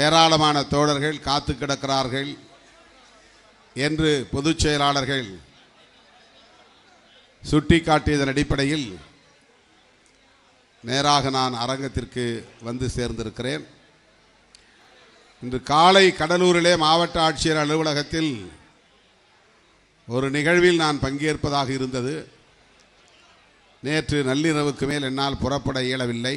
ஏராளமான தோழர்கள் காத்து கிடக்கிறார்கள் என்று பொதுச் செயலாளர்கள் சுட்டிக்காட்டியதன் அடிப்படையில் நேராக நான் அரங்கத்திற்கு வந்து சேர்ந்திருக்கிறேன். இன்று காலை கடலூரிலே மாவட்ட ஆட்சியர் அலுவலகத்தில் ஒரு நிகழ்வில் நான் பங்கேற்பதாக இருந்தது. நேற்று நள்ளிரவுக்கு மேல் என்னால் புறப்பட இயலவில்லை.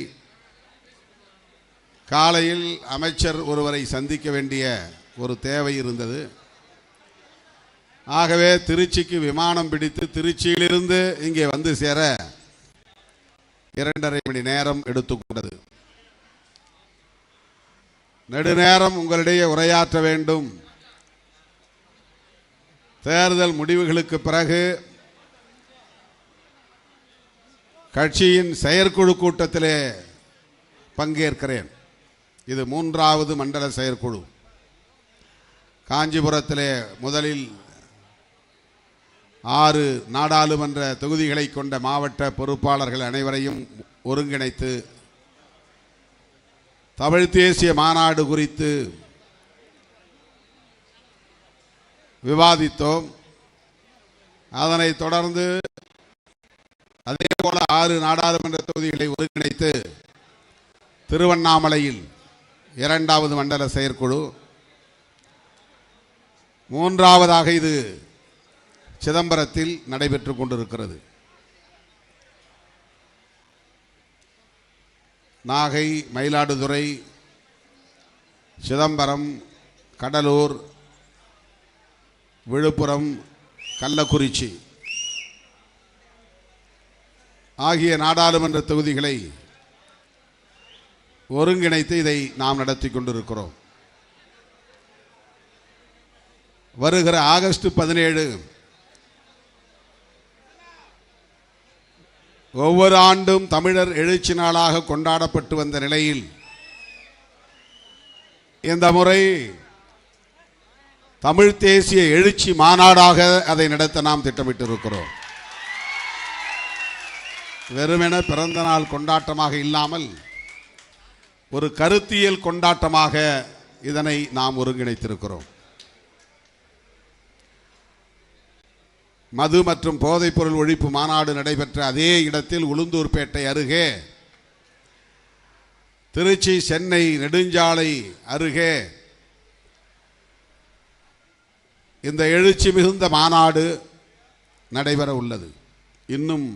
காலையில் அமைச்சர் ஒருவரை சந்திக்க வேண்டிய ஒரு தேவை இருந்தது. ஆகவே திருச்சிக்கு விமானம் பிடித்து திருச்சியிலிருந்து இங்கே வந்து சேர 2.5 மணி நேரம் எடுத்துக்கொண்டது. நெடுநேரம் உங்களிடையே உரையாற்ற வேண்டும். தேர்தல் முடிவுகளுக்கு பிறகு கட்சியின் செயற்குழு கூட்டத்திலே பங்கேற்கிறேன். இது 3வது மண்டல செயற்குழு. காஞ்சிபுரத்திலே முதலில் 6 நாடாளுமன்ற தொகுதிகளை கொண்ட மாவட்ட பொறுப்பாளர்கள் அனைவரையும் ஒருங்கிணைத்து தமிழ் தேசிய மாநாடு குறித்து விவாதித்தோம். அதனைத் தொடர்ந்து அதேபோல 6 நாடாளுமன்ற தொகுதிகளை ஒருங்கிணைத்து திருவண்ணாமலையில் 2வது மண்டல செயற்குழு, 3வதாக இது சிதம்பரத்தில் நடைபெற்று கொண்டிருக்கிறது. நாகை, மயிலாடுதுறை, சிதம்பரம், கடலூர், விழுப்புரம், கள்ளக்குறிச்சி ஆகிய நாடாளுமன்ற தொகுதிகளை ஒருங்கிணைத்து இதை நாம் நடத்தி கொண்டிருக்கிறோம். வருகிற ஆகஸ்ட் 17 ஒவ்வொரு ஆண்டும் தமிழர் எழுச்சி நாளாக கொண்டாடப்பட்டு வந்த நிலையில் இந்த முறை தமிழ் தேசிய எழுச்சி மாநாடாக அதை நடத்த நாம் திட்டமிட்டிருக்கிறோம். வெறுமென பிறந்த நாள் கொண்டாட்டமாக இல்லாமல் ஒரு கருத்தியல் கொண்டாட்டமாக இதனை நாம் ஒருங்கிணைத்திருக்கிறோம். மது மற்றும் போதைப்பொருள் ஒழிப்பு மாநாடு நடைபெற்ற அதே இடத்தில் உளுந்தூர்பேட்டை அருகே, திருச்சி சென்னை நெடுஞ்சாலை அருகே இந்த எழுச்சி மிகுந்த மாநாடு நடைபெற உள்ளது. இன்னும்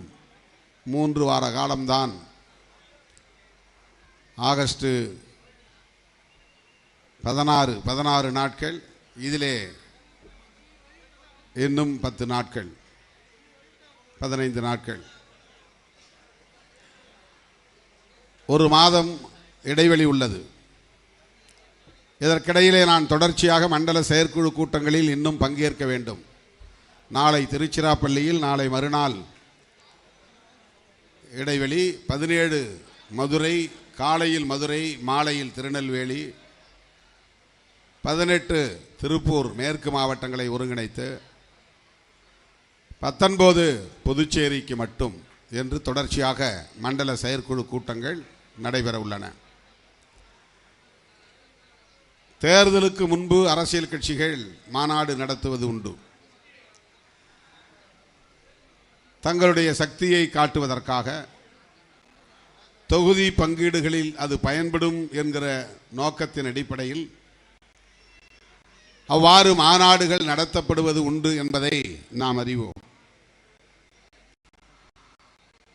3 வார காலம்தான். ஆகஸ்ட் 16 நாட்கள், இதிலே இன்னும் 10 நாட்கள், 15 நாட்கள், ஒரு மாதம் இடைவெளி உள்ளது. இதற்கிடையிலே நான் தொடர்ச்சியாக மண்டல செயற்குழு கூட்டங்களில் இன்னும் பங்கேற்க வேண்டும். நாளை திருச்சிராப்பள்ளியில், நாளை மறுநாள் இடைவெளி, 17 மதுரை, காலையில் மதுரை, மாலையில் திருநெல்வேலி, 18 திருப்பூர் மேற்கு மாவட்டங்களை ஒருங்கிணைத்து 19 புதுச்சேரிக்கு மட்டும் என்று தொடர்ச்சியாக மண்டல செயற்குழு கூட்டங்கள் நடைபெற உள்ளன. தேர்தலுக்கு முன்பு அரசியல் கட்சிகள் மாநாடு நடத்துவது உண்டு. தங்களுடைய சக்தியை காட்டுவதற்காக, தொகுதி பங்கீடுகளில் அது பயன்படும் என்கிற நோக்கத்தின் அடிப்படையில் அவ்வாறு மாநாடுகள் நடத்தப்படுவது உண்டு என்பதை நாம் அறிவோம்.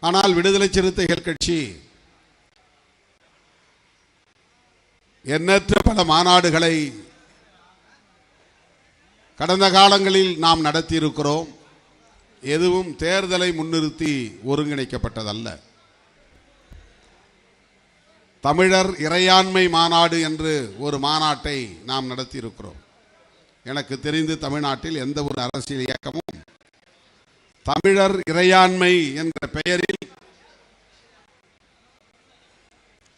ஆனால் விடுதலை சிறுத்தைகள் கட்சி எண்ணற்ற பல மாநாடுகளை கடந்த காலங்களில் நாம் நடத்தியிருக்கிறோம். எதுவும் தேர்தலை முன்னிறுத்தி ஒருங்கிணைக்கப்பட்டதல்ல. தமிழர் இறையாண்மை மாநாடு என்று ஒரு மாநாட்டை நாம் நடத்தியிருக்கிறோம். எனக்கு தெரிந்து தமிழ்நாட்டில் எந்த ஒரு அரசியல் இயக்கமும் தமிழர் இறையாண்மை என்ற பெயரில்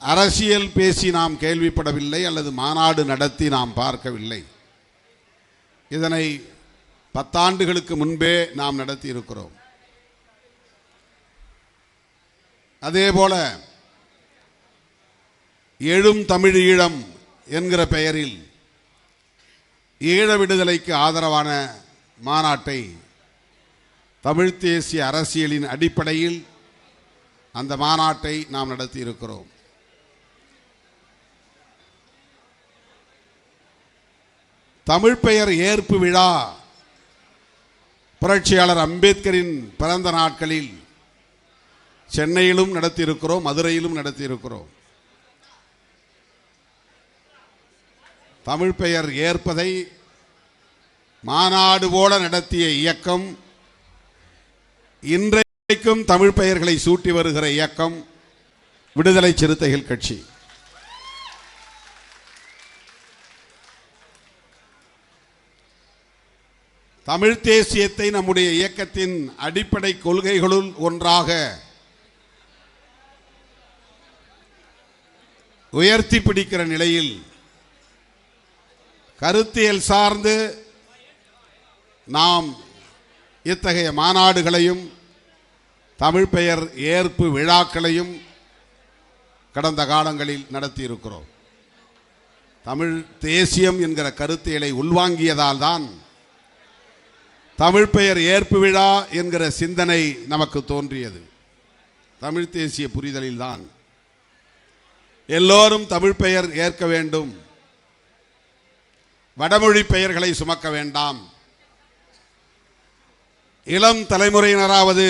அரசியல் பேசி நாம் கேள்விப்படவில்லை, அல்லது மாநாடு நடத்தி நாம் பார்க்கவில்லை. இதனை 10 ஆண்டுகளுக்கு முன்பே நாம் நடத்தி இருக்கிறோம். அதேபோல எழும் தமிழ் ஈழம் என்கிற பெயரில் ஈழ விடுதலைக்கு ஆதரவான மாநாட்டை தமிழ் தேசிய அரசியலின் அடிப்படையில் அந்த மாநாட்டை நாம் நடத்தி இருக்கிறோம். தமிழ் பெயர் ஏற்பு விழா புரட்சியாளர் அம்பேத்கரின் பிறந்த நாட்களில் சென்னையிலும் நடத்தியிருக்கிறோம், மதுரையிலும் நடத்தியிருக்கிறோம். தமிழ் பெயர் ஏற்பதை மாநாடு போல நடத்திய இயக்கம், இன்றைக்கும் தமிழ் பெயர்களை சூட்டி வருகிற இயக்கம் விடுதலை சிறுத்தைகள் கட்சி. தமிழ் தேசியத்தை நம்முடைய இயக்கத்தின் அடிப்படை கொள்கைகளுள் ஒன்றாக உயர்த்தி பிடிக்கிற நிலையில் கருத்தியல் சார்ந்து நாம் இத்தகைய மாநாடுகளையும் தமிழ் பெயர் ஏற்பு விழாக்களையும் கடந்த காலங்களில் நடத்தியிருக்கிறோம். தமிழ் தேசியம் என்கிற கருத்தியலை உள்வாங்கியதால் தான் தமிழ் பெயர் ஏற்பு விழா என்கிற சிந்தனை நமக்கு தோன்றியது. தமிழ் தேசிய புரிதலில் தான் எல்லோரும் தமிழ் பெயர் ஏற்க வேண்டும், வடமொழி பெயர்களை சுமக்க வேண்டாம், இளம் தலைமுறையினராவது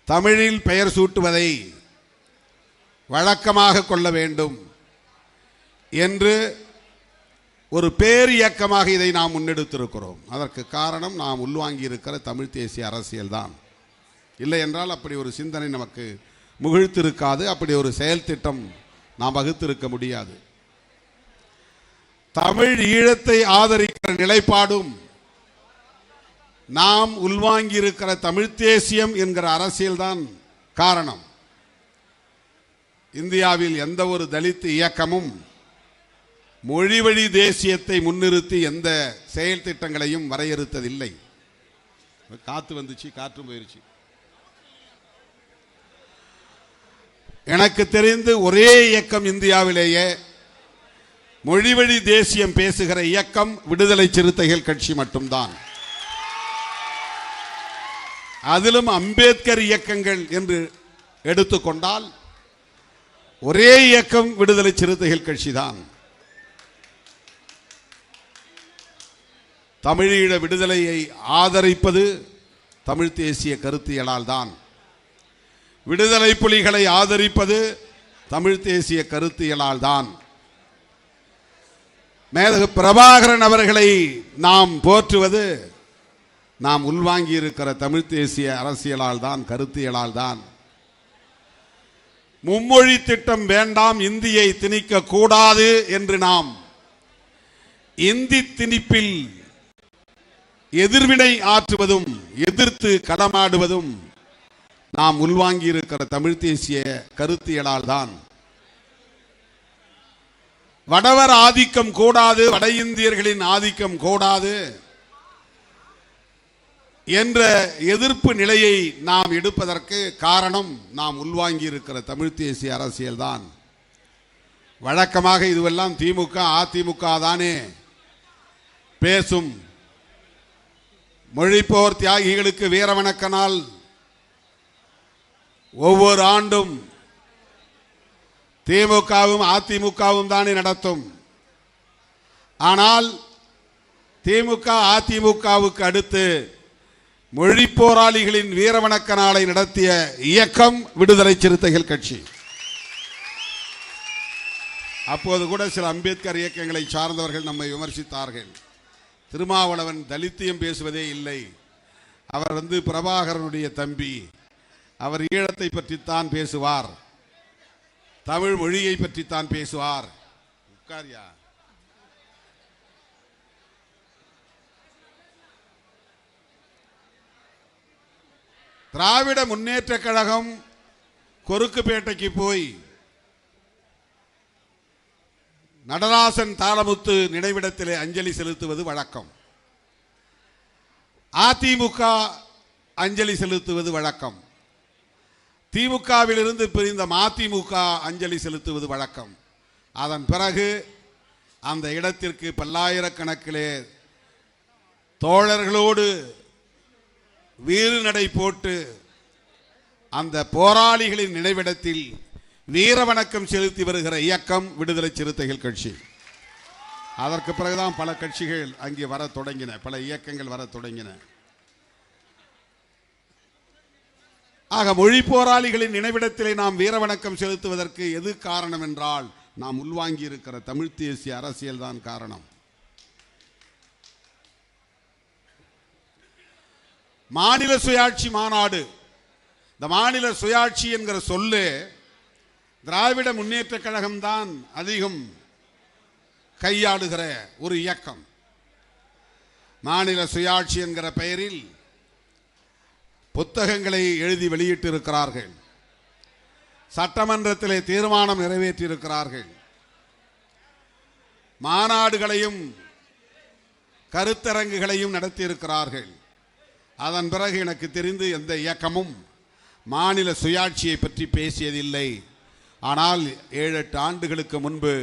தமிழில் பெயர் சூட்டுவதை வழக்கமாக கொள்ள வேண்டும் என்று ஒரு பேர் இயக்கமாக இதை நாம் முன்னெடுத்திருக்கிறோம். அதற்கு காரணம் நாம் உள்வாங்கி இருக்கிற தமிழ் தேசிய அரசியல் தான். இல்லை என்றால் அப்படி ஒரு சிந்தனை நமக்கு முகிழ்த்திருக்காது, அப்படி ஒரு செயல் திட்டம் நாம் வகுத்திருக்க முடியாது. தமிழ் ஈழத்தை ஆதரிக்கிற நிலைப்பாடும் நாம் உள்வாங்கி இருக்கிற தமிழ் தேசியம் என்கிற அரசியல் தான் காரணம். இந்தியாவில் எந்த ஒரு தலித் இயக்கமும் மொழி வழி தேசியத்தை முன்னிறுத்தி எந்த செயல் திட்டங்களையும் வரையறுத்ததில்லை. காத்து வந்துச்சு, காற்றும் போயிருச்சு. எனக்கு தெரிந்து ஒரே இயக்கம் இந்தியாவிலேயே மொழி வழி தேசியம் பேசுகிற இயக்கம் விடுதலை சிறுத்தைகள் கட்சி மட்டும்தான். அதிலும் அம்பேத்கர் இயக்கங்கள் என்று எடுத்துக்கொண்டால் ஒரே இயக்கம் விடுதலை சிறுத்தைகள் கட்சி தான். தமிழீழ விடுதலையை ஆதரிப்பது தமிழ் தேசிய கருத்தியலால் தான். விடுதலை புலிகளை ஆதரிப்பது தமிழ் தேசிய கருத்தியலால் தான். மேதகு பிரபாகரன் அவர்களை நாம் போற்றுவது நாம் உள்வாங்கி இருக்கிற தமிழ் தேசிய அரசியலால் தான், கருத்தியலால் தான். மும்மொழி திட்டம் வேண்டாம், இந்தியை திணிக்க கூடாது என்று நாம் இந்தி திணிப்பில் எதிர்வினை ஆற்றுவதும் எதிர்த்து களமாடுவதும் நாம் உள்வாங்கி இருக்கிற தமிழ் தேசிய கருத்தியலால் தான். வடவர் ஆதிக்கம் கூடாது, வட இந்தியர்களின் ஆதிக்கம் கூடாது என்ற எதிர்ப்பு நிலையை நாம் எடுப்பதற்கு காரணம் நாம் உள்வாங்கி இருக்கிற தமிழ் தேசிய அரசியல் தான். வழக்கமாக இதுவெல்லாம் திமுக அதிமுக தானே பேசும். மொழிப்போர் தியாகிகளுக்கு வீரவணக்க நாள் ஒவ்வொரு ஆண்டும் திமுகவும் அதிமுகவும் தானே நடத்தும். ஆனால் திமுக அதிமுகவுக்கு அடுத்து மொழி போராளிகளின் வீரவணக்க நாளை நடத்திய இயக்கம் விடுதலை சிறுத்தைகள் கட்சி. அப்போது கூட சில அம்பேத்கர் இயக்கங்களை சார்ந்தவர்கள் நம்மை விமர்சித்தார்கள். திருமாவளவன் தலித்தியம் பேசுவதே இல்லை, அவர் பிரபாகரனுடைய தம்பி, அவர் ஈழத்தை பற்றித்தான் பேசுவார், தமிழ் மொழியை பற்றித்தான் பேசுவார். உட்காரியா. திராவிட முன்னேற்ற கழகம் கொருக்குப்பேட்டைக்கு போய் நடராசன் தாளமுத்து நினைவிடத்திலே அஞ்சலி செலுத்துவது வழக்கம். அதிமுக அஞ்சலி செலுத்துவது வழக்கம். திமுகவிலிருந்து பிரிந்த மதிமுக அஞ்சலி செலுத்துவது வழக்கம். அதன் பிறகு அந்த இடத்திற்கு பல்லாயிரக்கணக்கிலே தோழர்களோடு வீறு நடை போட்டு அந்த போராளிகளின் நினைவிடத்தில் வீர வணக்கம் செலுத்தி வருகிற இயக்கம் விடுதலை சிறுத்தைகள் கட்சி. அதற்கு பிறகுதான் பல கட்சிகள் அங்கே வர தொடங்கின, பல இயக்கங்கள் வர தொடங்கின. ஆக மொழி போராளிகளின் நினைவிடத்திலே நாம் வீர வணக்கம் செலுத்துவதற்கு எது காரணம் என்றால், நாம் உள்வாங்கி இருக்கிற தமிழ் தேசிய அரசியல் தான் காரணம். மாநில சுயாட்சி மாநாடு, இந்த மாநில சுயாட்சி என்கிற சொல்லு திராவிட முன்னேற்ற கழகம் தான் அதிகம் கையாளுகிற ஒரு இயக்கம். மாநில சுயாட்சி என்கிற பெயரில் புத்தகங்களை எழுதி வெளியிட்டு இருக்கிறார்கள், சட்டமன்றத்திலே தீர்மானம் நிறைவேற்றி இருக்கிறார்கள், மாநாடுகளையும் கருத்தரங்குகளையும் நடத்தி இருக்கிறார்கள். அதன் பிறகு எனக்கு தெரிந்து எந்த இயக்கமும் மாநில சுயாட்சியை பற்றி பேசியதில்லை. ஆனால் 7-8 ஆண்டுகளுக்கு முன்பு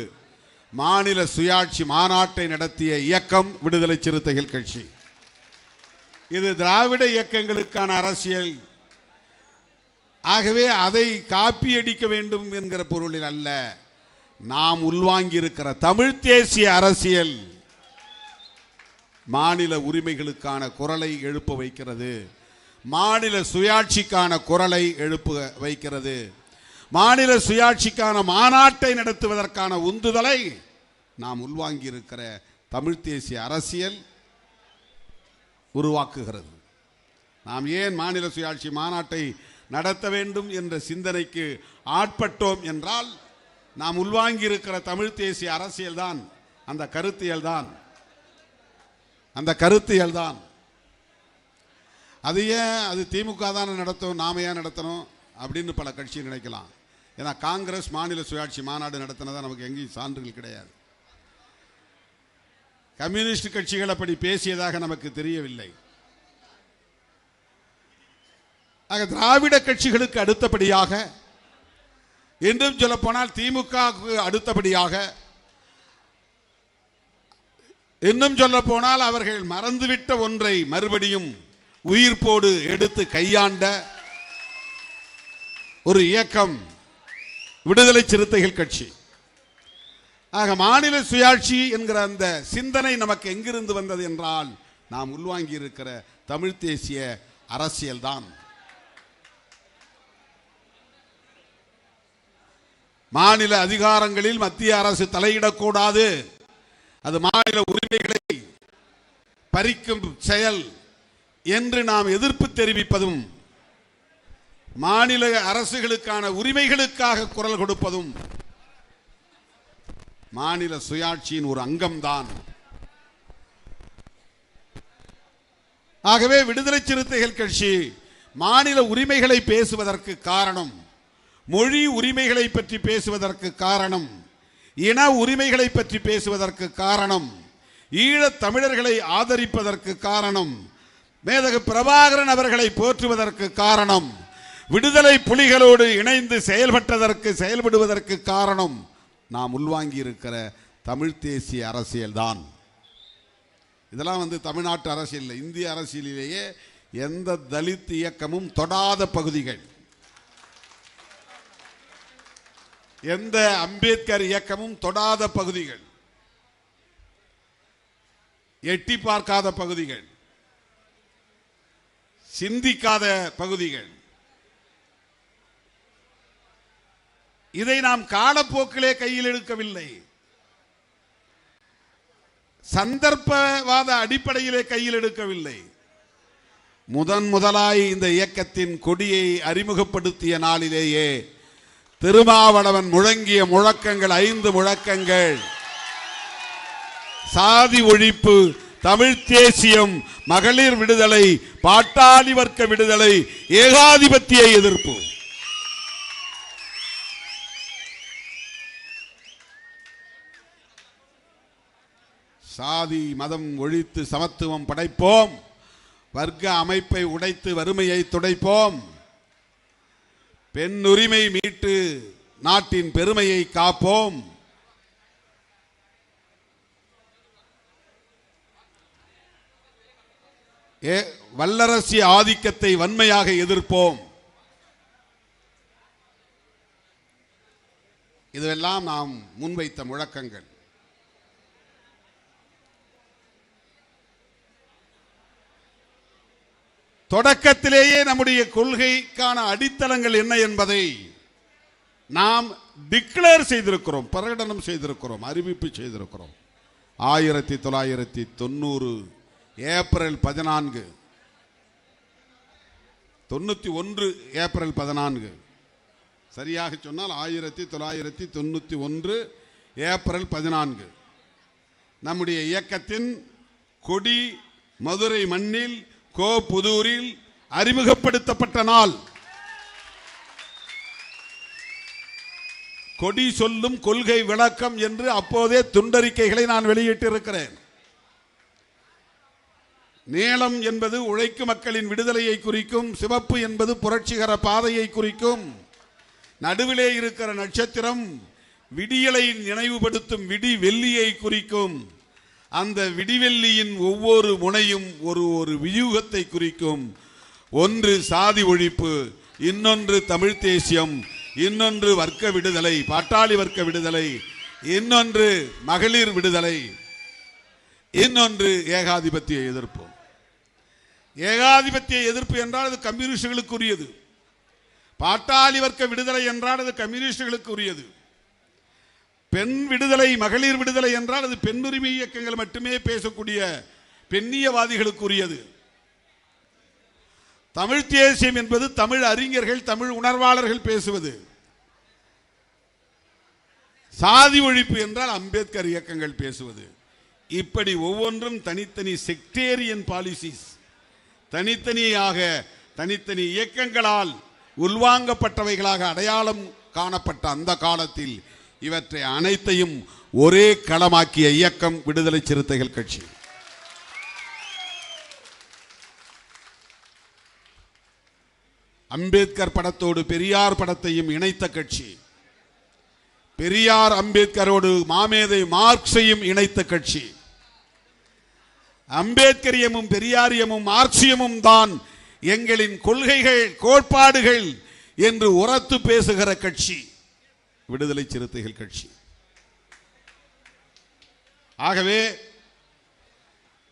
மாநில சுயாட்சி மாநாட்டை நடத்திய இயக்கம் விடுதலை சிறுத்தைகள் கட்சி. இது திராவிட இயக்கங்களுக்கான அரசியல். ஆகவே அதை காப்பியடிக்க வேண்டும் என்கிற பொருளில் அல்ல, நாம் உள்வாங்கி இருக்கிற தமிழ் தேசிய அரசியல் மாநில உரிமைகளுக்கான குரலை எழுப்ப வைக்கிறது, மாநில சுயாட்சிக்கான குரலை எழுப்ப வைக்கிறது, மாநில சுயாட்சிக்கான மாநாட்டை நடத்துவதற்கான உந்துதலை நாம் உள்வாங்கி இருக்கிற தமிழ் தேசிய அரசியல் உருவாக்குகிறது. நாம் ஏன் மாநில சுயாட்சி மாநாட்டை நடத்த வேண்டும் என்ற சிந்தனைக்கு ஆட்பட்டோம் என்றால், நாம் உள்வாங்கி இருக்கிற தமிழ் தேசிய அரசியல் தான், அந்த கருத்தியல் தான். அது ஏன் அது திமுக தான் நடத்தும், நாம ஏன் நடத்தணும் அப்படின்னு பல கட்சி நினைக்கலாம். ஏன்னா காங்கிரஸ் மாநில சுயாட்சி மாநாடு நடத்தினதா நமக்கு எங்கேயும் சான்றுகள் கிடையாது. கம்யூனிஸ்ட் கட்சிகள் அப்படி பேசியதாக நமக்கு தெரியவில்லை. ஆக திராவிட கட்சிகளுக்கு அடுத்தபடியாக, என்றும் சொல்ல போனால் திமுகவுக்கு அடுத்தபடியாக, இன்னும் சொல்ல போனால் அவர்கள் மறந்துவிட்ட ஒன்றை மறுபடியும் உயிர்ப்போடு எடுத்து கையாண்ட ஒரு இயக்கம் விடுதலை சிறுத்தைகள் கட்சி. ஆக மாநில சுயாட்சி என்கிற அந்த சிந்தனை நமக்கு எங்கிருந்து வந்தது என்றால், நாம் உள்வாங்கி இருக்கிற தமிழ் தேசிய அரசியல் தான். மாநில அதிகாரங்களில் மத்திய அரசு தலையிடக்கூடாது, அது மாநில உரிமைகளை பறிக்கும் செயல் என்று நாம் எதிர்ப்பு தெரிவிப்பதும், மாநில அரசுகளுக்கான உரிமைகளுக்காக குரல் கொடுப்பதும் மாநில சுயாட்சியின் ஒரு அங்கம்தான். ஆகவே விடுதலை சிறுத்தைகள் கட்சி மாநில உரிமைகளை பேசுவதற்கு காரணம், மொழி உரிமைகளை பற்றி பேசுவதற்கு காரணம், இன உரிமைகளை பற்றி பேசுவதற்கு காரணம், ஈழத் தமிழர்களை ஆதரிப்பதற்கு காரணம், மேதகு பிரபாகரன் அவர்களை போற்றுவதற்கு காரணம், விடுதலை புலிகளோடு இணைந்து செயல்படுவதற்கு காரணம் நாம் உள்வாங்கி இருக்கிற தமிழ் தேசிய அரசியல் தான். இதெல்லாம் தமிழ்நாட்டு அரசியல், இந்திய அரசியலிலேயே எந்த தலித் இயக்கமும் தொடாத பகுதிகள், எந்த அம்பேத்கர் இயக்கமும் தொடாத பகுதிகள், எட்டி பார்க்காத பகுதிகள், சிந்திக்காத பகுதிகள். இதை நாம் காலப்போக்கிலே கையில் எடுக்கவில்லை, சந்தர்ப்பவாத அடிப்படையிலே கையில் எடுக்கவில்லை. முதலாய் இந்த இயக்கத்தின் கொடியை அறிமுகப்படுத்திய நாளிலேயே திருமாவளவன் முழங்கிய முழக்கங்கள் 5 முழக்கங்கள்: சாதி ஒழிப்பு, தமிழ் தேசியம், மகளிர் விடுதலை, பாட்டாளி வர்க்க விடுதலை, ஏகாதிபத்திய எதிர்ப்பு. சாதி மதம் ஒழித்து சமத்துவம் படைப்போம், வர்க்க அமைப்பை உடைத்து வறுமையை துடைப்போம், பெண் உரிமை மீட்டு நாட்டின் பெருமையை காப்போம், வல்லரசிய ஆதிக்கத்தை வன்மையாக எதிர்ப்போம். இதுவெல்லாம் நாம் முன்வைத்த முழக்கங்கள். தொடக்கத்திலேயே நம்முடைய கொள்கைக்கான அடித்தளங்கள் என்ன என்பதை நாம் டிக்ளேர் செய்திருக்கிறோம், பிரகடனம் செய்திருக்கிறோம், அறிவிப்பு செய்திருக்கிறோம். 1990 ஏப்ரல் 14, 91 ஏப்ரல் 14, சரியாக சொன்னால் 1991 ஏப்ரல் 14 நம்முடைய இயக்கத்தின் கொடி மதுரை மண்ணில் புதூரில் அறிமுகப்படுத்தப்பட்ட நாள். கொடி சொல்லும் கொள்கை விளக்கம் என்று அப்போதே துண்டறிக்கைகளை நான் வெளியிட்டிருக்கிறேன். நீலம் என்பது உழைக்கும் மக்களின் விடுதலையை குறிக்கும், சிவப்பு என்பது புரட்சிகர பாதையை குறிக்கும், நடுவிலே இருக்கிற நட்சத்திரம் விடியலை நினைவுபடுத்தும் விடி வெள்ளியை குறிக்கும், அந்த விடிவெள்ளியின் ஒவ்வொரு முனையும் ஒரு வியூகத்தை குறிக்கும். ஒன்று சாதி ஒழிப்பு, இன்னொன்று தமிழ் தேசியம், இன்னொன்று வர்க்க விடுதலை, பாட்டாளி வர்க்க விடுதலை, இன்னொன்று மகளிர் விடுதலை, இன்னொன்று ஏகாதிபத்திய எதிர்ப்பு. ஏகாதிபத்திய எதிர்ப்பு என்றால் அது கம்யூனிஸ்டுகளுக்குரியது. பாட்டாளி வர்க்க விடுதலை என்றால் அது கம்யூனிஸ்டுகளுக்குரியது. பெண் விடுதலை, மகளிர் விடுதலை என்றால் அது பெண்ணுரிமை இயக்கங்கள் மட்டுமே பேசக்கூடிய பெண்ணியவாதிகளுக்குரியது. தமிழ் தேசியம் என்பது தமிழ் அறிஞர்கள், தமிழ் உணர்வாளர்கள் பேசுவது. சாதி ஒழிப்பு என்றால் அம்பேத்கர் இயக்கங்கள் பேசுவது. இப்படி ஒவ்வொன்றும் தனித்தனி செக்டேரியன் பாலிசிஸ், தனித்தனியாக தனித்தனி இயக்கங்களால் உள்வாங்கப்பட்டவைகளாக அடையாளம் காணப்பட்ட அந்த காலத்தில் இவற்றை அனைத்தையும் ஒரே களமாக்கிய இயக்கம் விடுதலை சிறுத்தைகள் கட்சி. அம்பேத்கர் படத்தோடு பெரியார் படத்தையும் இணைத்த கட்சி. பெரியார் அம்பேத்கரோடு மாமேதை மார்க்ஸையும் இணைத்த கட்சி. அம்பேத்கரியமும் பெரியாரியமும் மார்க்சியமும் தான் எங்களின் கொள்கைகள், கோட்பாடுகள் என்று உரத்து பேசுகிற கட்சி விடுதலை சிறுத்தைகள் கட்சி. ஆகவே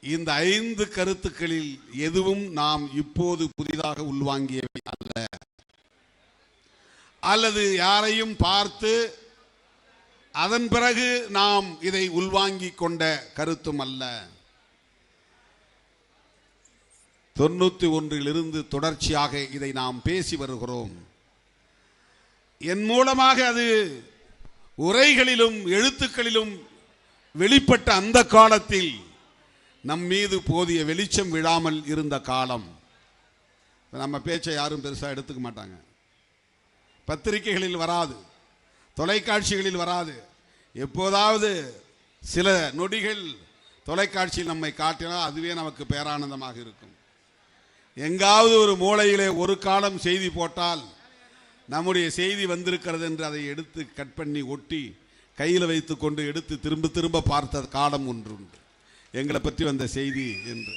இந்த 5 கருத்துக்களில் எதுவும் நாம் இப்போது புதிதாக உள்வாங்கியவை அல்ல, அல்லது யாரையும் பார்த்து அதன் பிறகு நாம் இதை உள்வாங்கிக் கொண்ட கருத்தும் அல்ல. 91 தொடர்ச்சியாக இதை நாம் பேசி வருகிறோம். என் மூலமாக அது உரைகளிலும் எழுத்துக்களிலும் வெளிப்பட்ட அந்த காலத்தில் நம் மீது போதிய வெளிச்சம் விழாமல் இருந்த காலம். நம்ம பேச்சை யாரும் பெருசாக எடுத்துக்க மாட்டாங்க. பத்திரிகைகளில் வராது, தொலைக்காட்சிகளில் வராது. எப்போதாவது சில நொடிகள் தொலைக்காட்சியில் நம்மை காட்டினால் அதுவே நமக்கு பேரானந்தமாக இருக்கும். எங்காவது ஒரு மூலையிலே ஒரு காலம் செய்தி போட்டால் நம்முடைய செய்தி வந்திருக்கிறது என்று அதை எடுத்து கட் பண்ணி ஒட்டி கையில் வைத்து கொண்டு எடுத்து திரும்ப திரும்ப பார்த்த காலம் ஒன்று உண்டு, எங்களை பற்றி வந்த செய்தி என்று.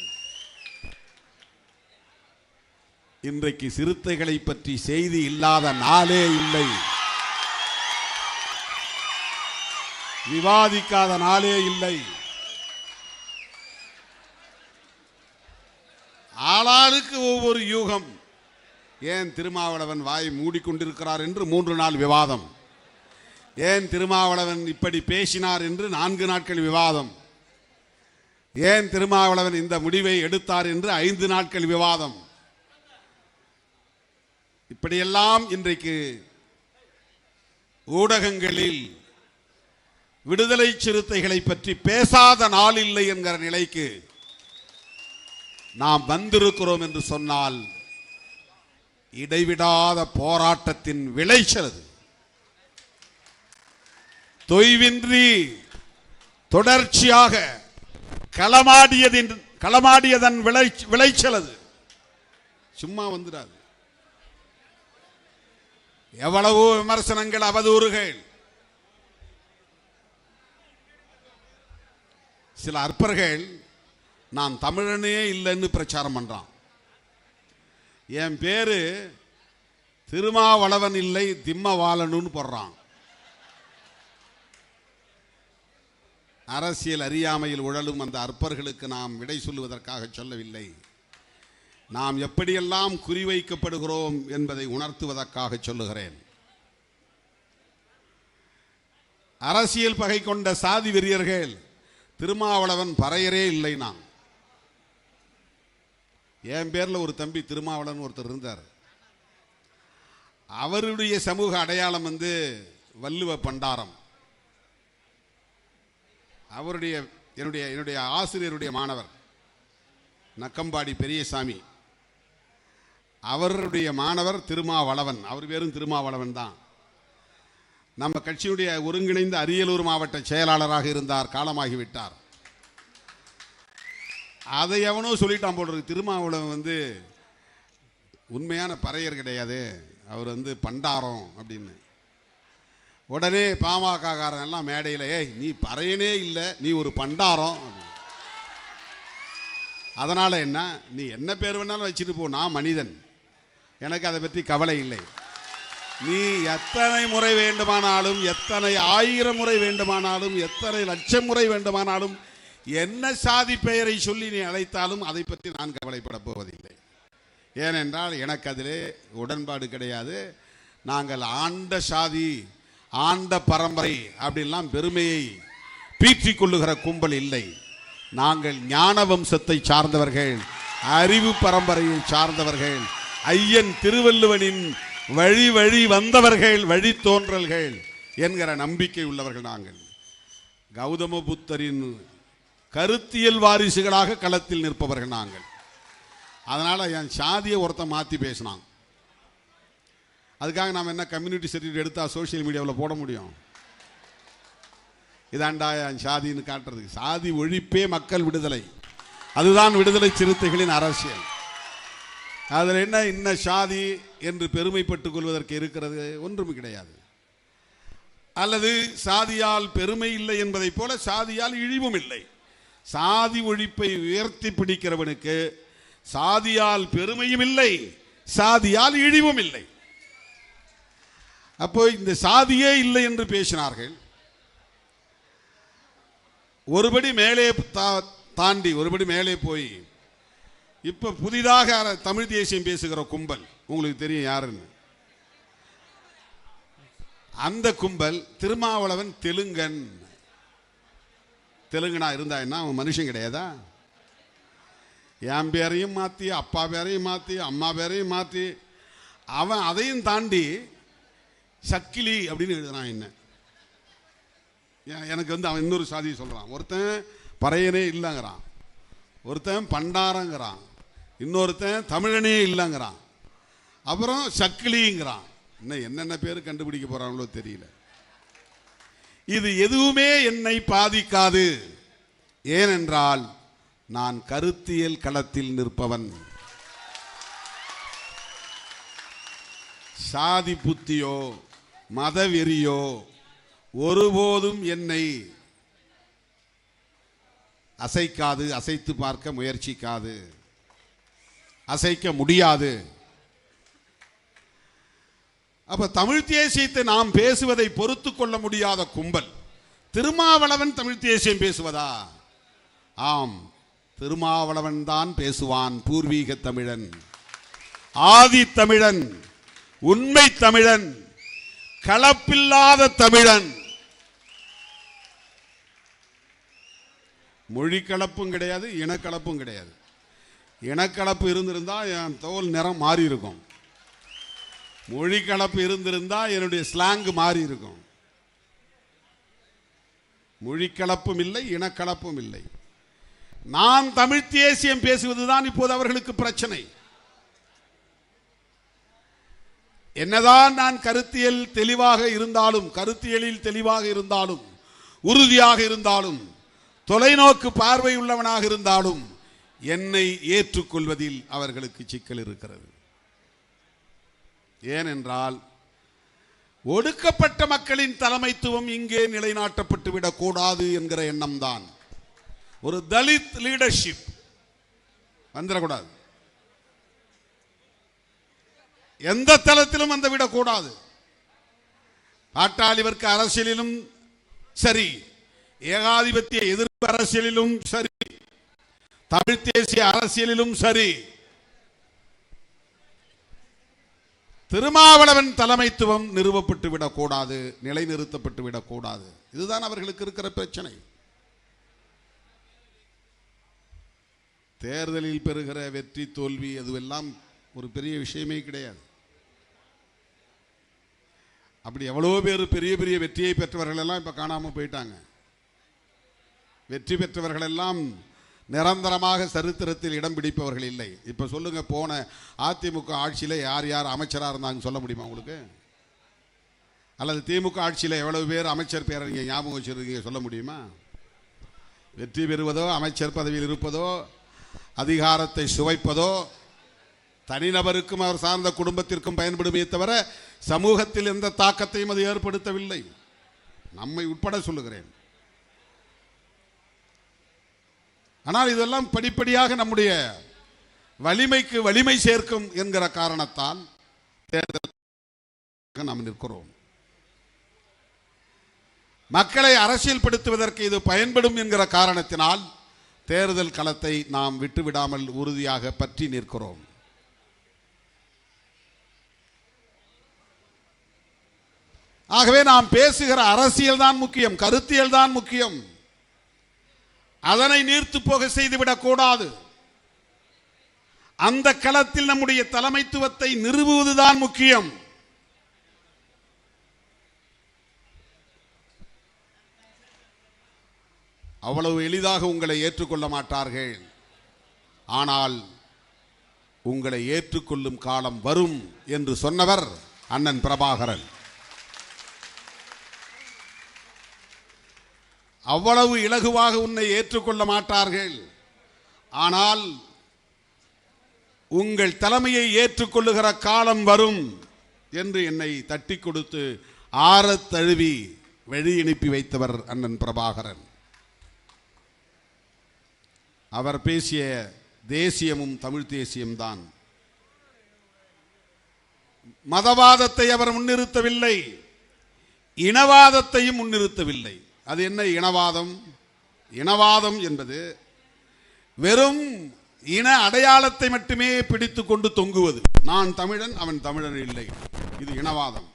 இன்றைக்கு சிறுத்தைகளை பற்றி செய்தி இல்லாத நாளே இல்லை, விவாதிக்காத நாளே இல்லை. ஆளாளுக்கு ஒவ்வொரு யூகம். ஏன் திருமாவளவன் வாய் மூடிக்கொண்டிருக்கிறார் என்று 3 நாள் விவாதம், ஏன் திருமாவளவன் இப்படி பேசினார் என்று 4 நாட்கள் விவாதம், ஏன் திருமாவளவன் இந்த முடிவை எடுத்தார் என்று 5 நாட்கள் விவாதம். இப்படியெல்லாம் இன்றைக்கு ஊடகங்களில் விடுதலை சிறுத்தைகளை பற்றி பேசாத நாள் இல்லை என்கிற நிலைக்கு நாம் வந்திருக்கிறோம் என்று சொன்னால் இடைவிடாத போராட்டத்தின் விளைச்சல் அது. தொய்வின்றி தொடர்ச்சியாக களமாடியதன் விளைச்சல் அது. சும்மா வந்துடாது. எவ்வளவோ விமர்சனங்கள், அவதூறுகள். சில அற்பர்கள் நான் தமிழனே இல்லைன்னு பிரச்சாரம் பண்றான். என் பேரு திருமாவளவன் இல்லை திம்மவாளனுன்னு போடுறான். அரசியல் அறியாமையில் உழலும் அந்த அற்பர்களுக்கு நாம் விடை சொல்லுவதற்காக சொல்லவில்லை. நாம் எப்படியெல்லாம் குறிவைக்கப்படுகிறோம் என்பதை உணர்த்துவதற்காக சொல்லுகிறேன். அரசியல் பகை கொண்ட சாதி வெறியர்கள் திருமாவளவன் பறையரே இல்லை. நான் என் பேர்ல ஒரு தம்பி திருமாவளவன் ஒருத்தர் இருந்தார். அவருடைய சமூக அடையாளம் வள்ளுவ பண்டாரம். அவருடைய என்னுடைய ஆசிரியருடைய மாணவர் நக்கம்பாடி பெரியசாமி, அவருடைய மாணவர் திருமாவளவன். அவர் பேரும் திருமாவளவன் தான். நம்ம கட்சியுடைய ஒருங்கிணைந்த அரியலூர் மாவட்ட செயலாளராக இருந்தார், காலமாகிவிட்டார். அதை எவனோ சொல்லிட்டான் போல இருக்கு. திருமாவளவன் உண்மையான பறையர் கிடையாது, அவர் பண்டாரம் அப்படின்னு. உடனே பாமக காரன் எல்லாம் மேடையில், ஏய் நீ பறையனே இல்லை, நீ ஒரு பண்டாரம். அதனால என்ன, நீ என்ன பேர் வேணாலும் வச்சுட்டு போ, நான் மனிதன், எனக்கு அதை பற்றி கவலை இல்லை. நீ எத்தனை முறை வேண்டுமானாலும், எத்தனை ஆயிரம் முறை வேண்டுமானாலும், எத்தனை லட்சம் முறை வேண்டுமானாலும், என்ன சாதி பெயரை சொல்லி நீ அழைத்தாலும் அதை பற்றி நான் கவலைப்பட போவதில்லை. ஏனென்றால் எனக்கு அதிலே உடன்பாடு கிடையாது. நாங்கள் ஆண்ட சாதி, ஆண்ட பரம்பரை அப்படின்லாம் பெருமையை பீற்றிக் கொள்ளுகிற கும்பல் இல்லை. நாங்கள் ஞான வம்சத்தை சார்ந்தவர்கள், அறிவு பரம்பரையை சார்ந்தவர்கள், ஐயன் திருவள்ளுவனின் வழி வழி வந்தவர்கள், வழி தோன்றல்கள் என்கிற நம்பிக்கை உள்ளவர்கள். நாங்கள் கௌதம புத்தரின் கருத்தியல் வாரிசுகளாக களத்தில் நிற்பவர்கள் நாங்கள். அதனால என் சாதியை ஒருத்தன் மாற்றி பேசினான். அதுக்காக நாம் என்ன கம்யூனிட்டி சர்டிஃபிகேட் எடுத்தா சோசியல் மீடியாவில் போட முடியும்? இதாண்டா என் சாதின்னு காட்டுறதுக்கு. சாதி ஒழிப்பே மக்கள் விடுதலை, அதுதான் விடுதலை சிறுத்தைகளின் அரசியல். அதில் என்ன இன்ன சாதி என்று பெருமைப்பட்டுக் கொள்வதற்கு இருக்கிறது? ஒன்றும் கிடையாது. அல்லது சாதியால் பெருமை இல்லை என்பதை போல சாதியால் இழிவும் இல்லை. சாதி ஒழிப்பை உயர்த்தி பிடிக்கிறவனுக்கு சாதியால் பெருமையும் இல்லை, சாதியால் இழிவும் இல்லை. அப்போ இந்த சாதியே இல்லை என்று பேசினார்கள். ஒருபடி மேலே தாண்டி ஒருபடி மேலே போய் இப்ப புதிதாக தமிழ் தேசியம் பேசுகிற கும்பல் உங்களுக்கு தெரியும் யாருன்னு. அந்த கும்பல் திருமாவளவன் தெலுங்கன். தெலுங்கனா இருந்தா என்ன, அவன் மனுஷன் கிடையாதா? என் பேரையும் மாற்றி, அப்பா பேரையும் மாற்றி, அம்மா பேரையும் மாற்றி, அவன் அதையும் தாண்டி சக்கிலி அப்படின்னு எழுதுறான். என்ன எனக்கு அவன் இன்னொரு சாதியை சொல்றான். ஒருத்தன் பறையனே இல்லைங்கிறான், ஒருத்தன் பண்டாரங்கிறான், இன்னொருத்தன் தமிழனே இல்லைங்கிறான், அப்புறம் சக்கிலிங்கிறான். இன்னும் என்னென்ன பேர் கண்டுபிடிக்க போறாங்களோ தெரியல. இது எதுவுமே என்னை பாதிக்காது. ஏனென்றால் நான் கருத்தியல் களத்தில் நிற்பவன். சாதி புத்தியோ மதவெறியோ ஒருபோதும் என்னை அசைக்காது, அசைத்து பார்க்க முயற்சிக்காது, அசைக்க முடியாது. அப்ப தமிழ் தேசியத்தை நாம் பேசுவதை பொறுத்து கொள்ள முடியாத கும்பல் திருமாவளவன் தமிழ் தேசியம் பேசுவதா? ஆம், திருமாவளவன் தான் பேசுவான். பூர்வீக தமிழன், ஆதி தமிழன், உண்மை தமிழன், கலப்பில்லாத தமிழன். மொழி கலப்பும் கிடையாது, இனக்கலப்பும் கிடையாது. இனக்கலப்பு இருந்திருந்தா என் தோல் நிறம் மாறி இருக்கும். மொழி கலப்பு இருந்திருந்தா என்னுடைய ஸ்லாங் மாறி இருக்கும். மொழி கலப்பும் இல்லை, இனக்கலப்பும் இல்லை. நான் தமிழ் தேசியம் பேசுவதுதான் இப்போது அவர்களுக்கு பிரச்சனை. என்னதான் நான் கருத்தியல் தெளிவாக இருந்தாலும், கருத்தியலில் தெளிவாக இருந்தாலும், உறுதியாக இருந்தாலும், தொலைநோக்கு பார்வை உள்ளவனாக இருந்தாலும், என்னை ஏற்றுக்கொள்வதில் அவர்களுக்கு சிக்கல் இருக்கிறது. ஏனென்றால் ஒடுக்கப்பட்ட மக்களின் தலைமைத்துவம் இங்கே நிலைநாட்டப்பட்டு விடக்கூடாது என்கிற எண்ணம் தான். ஒரு தலித் லீடர்ஷிப், வந்துடக்கூடாது. எந்த தளத்திலும் வந்து விடக்கூடாது. பாட்டாளி வர்க்க அரசியலிலும் சரி, ஏகாதிபத்திய எதிர்ப்பு அரசியலிலும் சரி, தமிழ் தேசிய அரசியலிலும் சரி, திருமாவளவன் தலைமைத்துவம் நிறுவப்பட்டு விடக்கூடாது, நிலைநிறுத்தப்பட்டு விடக்கூடாது. இதுதான் அவர்களுக்கு இருக்கிற பிரச்சனை. தேர்தலில் பெறுகிற வெற்றி தோல்வி அதுவெல்லாம் ஒரு பெரிய விஷயமே கிடையாது. அப்படி எவ்வளோ பேர் பெரிய பெரிய வெற்றியை பெற்றவர்கள் எல்லாம் இப்ப காணாம போயிட்டாங்க. வெற்றி பெற்றவர்கள் எல்லாம் நிரந்தரமாக சரித்திரத்தில் இடம் பிடிப்பவர்கள் இல்லை. இப்ப சொல்லுங்க, போன அதிமுக ஆட்சியில யார் யார் அமைச்சராக இருந்தாங்க சொல்ல முடியுமா உங்களுக்கு? அல்லது திமுக ஆட்சியில் எவ்வளவு பேர் அமைச்சர் பேரை நீங்க ஞாபகம் வச்சிருக்கீங்க சொல்ல முடியுமா? வெற்றி பெறுவதோ, அமைச்சர் பதவியில் இருப்பதோ, அதிகாரத்தை சுவைப்பதோ தனிநபருக்கும் அவர் சார்ந்த குடும்பத்திற்கும் பயன்படுமே தவிர சமூகத்தில் எந்த தாக்கத்தையும் அது ஏற்படுத்தவில்லை. நம்மை உட்பட சொல்லுகிறேன். ஆனால் இதெல்லாம் படிப்படியாக நம்முடைய வலிமைக்கு வலிமை சேர்க்கும் என்கிற காரணத்தால் தேர்தல் நாம் நிற்கிறோம். மக்களை அரசியல் படுத்துவதற்கு இது பயன்படும் என்கிற காரணத்தினால் தேர்தல் களத்தை நாம் விட்டுவிடாமல் உறுதியாக பற்றி நிற்கிறோம். ஆகவே நாம் பேசுகிற அரசியல் தான் முக்கியம், கருத்தியல் தான் முக்கியம். அதனை நீர்த்து போக செய்துவிடக் கூடாது. அந்த களத்தில் நம்முடைய தலைமைத்துவத்தை நிறுவுவதுதான் முக்கியம். அவ்வளவு எளிதாக உங்களை ஏற்றுக்கொள்ள மாட்டார்கள். ஆனால் உங்களை ஏற்றுக்கொள்ளும் காலம் வரும் என்று சொன்னவர் அண்ணன் பிரபாகரன். அவ்வளவு இலகுவாக உன்னை ஏற்றுக்கொள்ள மாட்டார்கள். ஆனால் உங்கள் தலைமையை ஏற்றுக்கொள்ளுகிற காலம் வரும் என்று என்னை தட்டி கொடுத்து ஆறத் தழுவி வழி அனுப்பி வைத்தவர் அண்ணன் பிரபாகரன். அவர் பேசிய தேசியமும் தமிழ் தேசியம்தான். மதவாதத்தை அவர் முன்னிறுத்தவில்லை, இனவாதத்தையும் முன்னிறுத்தவில்லை. அது என்ன இனவாதம்? இனவாதம் என்பது வெறும் இன அடையாளத்தை மட்டுமே பிடித்து கொண்டு தொங்குவது. நான் தமிழன், அவன் தமிழன் இல்லை, இது இனவாதம்.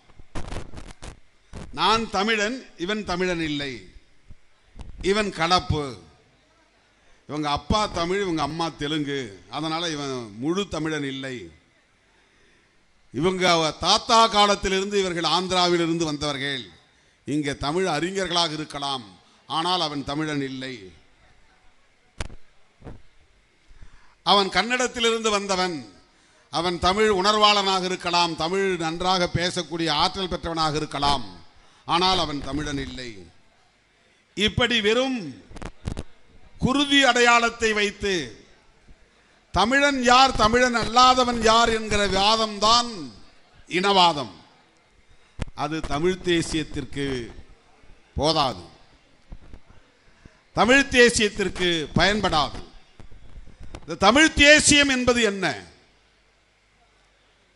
நான் தமிழன், இவன் தமிழன் இல்லை, இவன் கலப்பு, இவங்க அப்பா தமிழ், இவங்க அம்மா தெலுங்கு, அதனால இவன் முழு தமிழன் இல்லை, இவங்க தாத்தா காலத்திலிருந்து இவர்கள் ஆந்திராவிலிருந்து வந்தவர்கள், இங்கே தமிழ் அறிஞர்களாக இருக்கலாம், ஆனால் அவன் தமிழன் இல்லை, அவன் கன்னடத்திலிருந்து வந்தவன், அவன் தமிழ் உணர்வாளனாக இருக்கலாம், தமிழ் நன்றாக பேசக்கூடிய ஆற்றல் பெற்றவனாக இருக்கலாம், ஆனால் அவன் தமிழன் இல்லை. இப்படி வெறும் குருதி அடையாளத்தை வைத்து தமிழன் யார், தமிழன் அல்லாதவன் யார் என்கிற வாதம்தான் இனவாதம். அது தமிழ் தேசியத்திற்கு போதாது, தமிழ் தேசியத்திற்கு பயன்படாது. இந்த தமிழ் தேசியம் என்பது என்ன?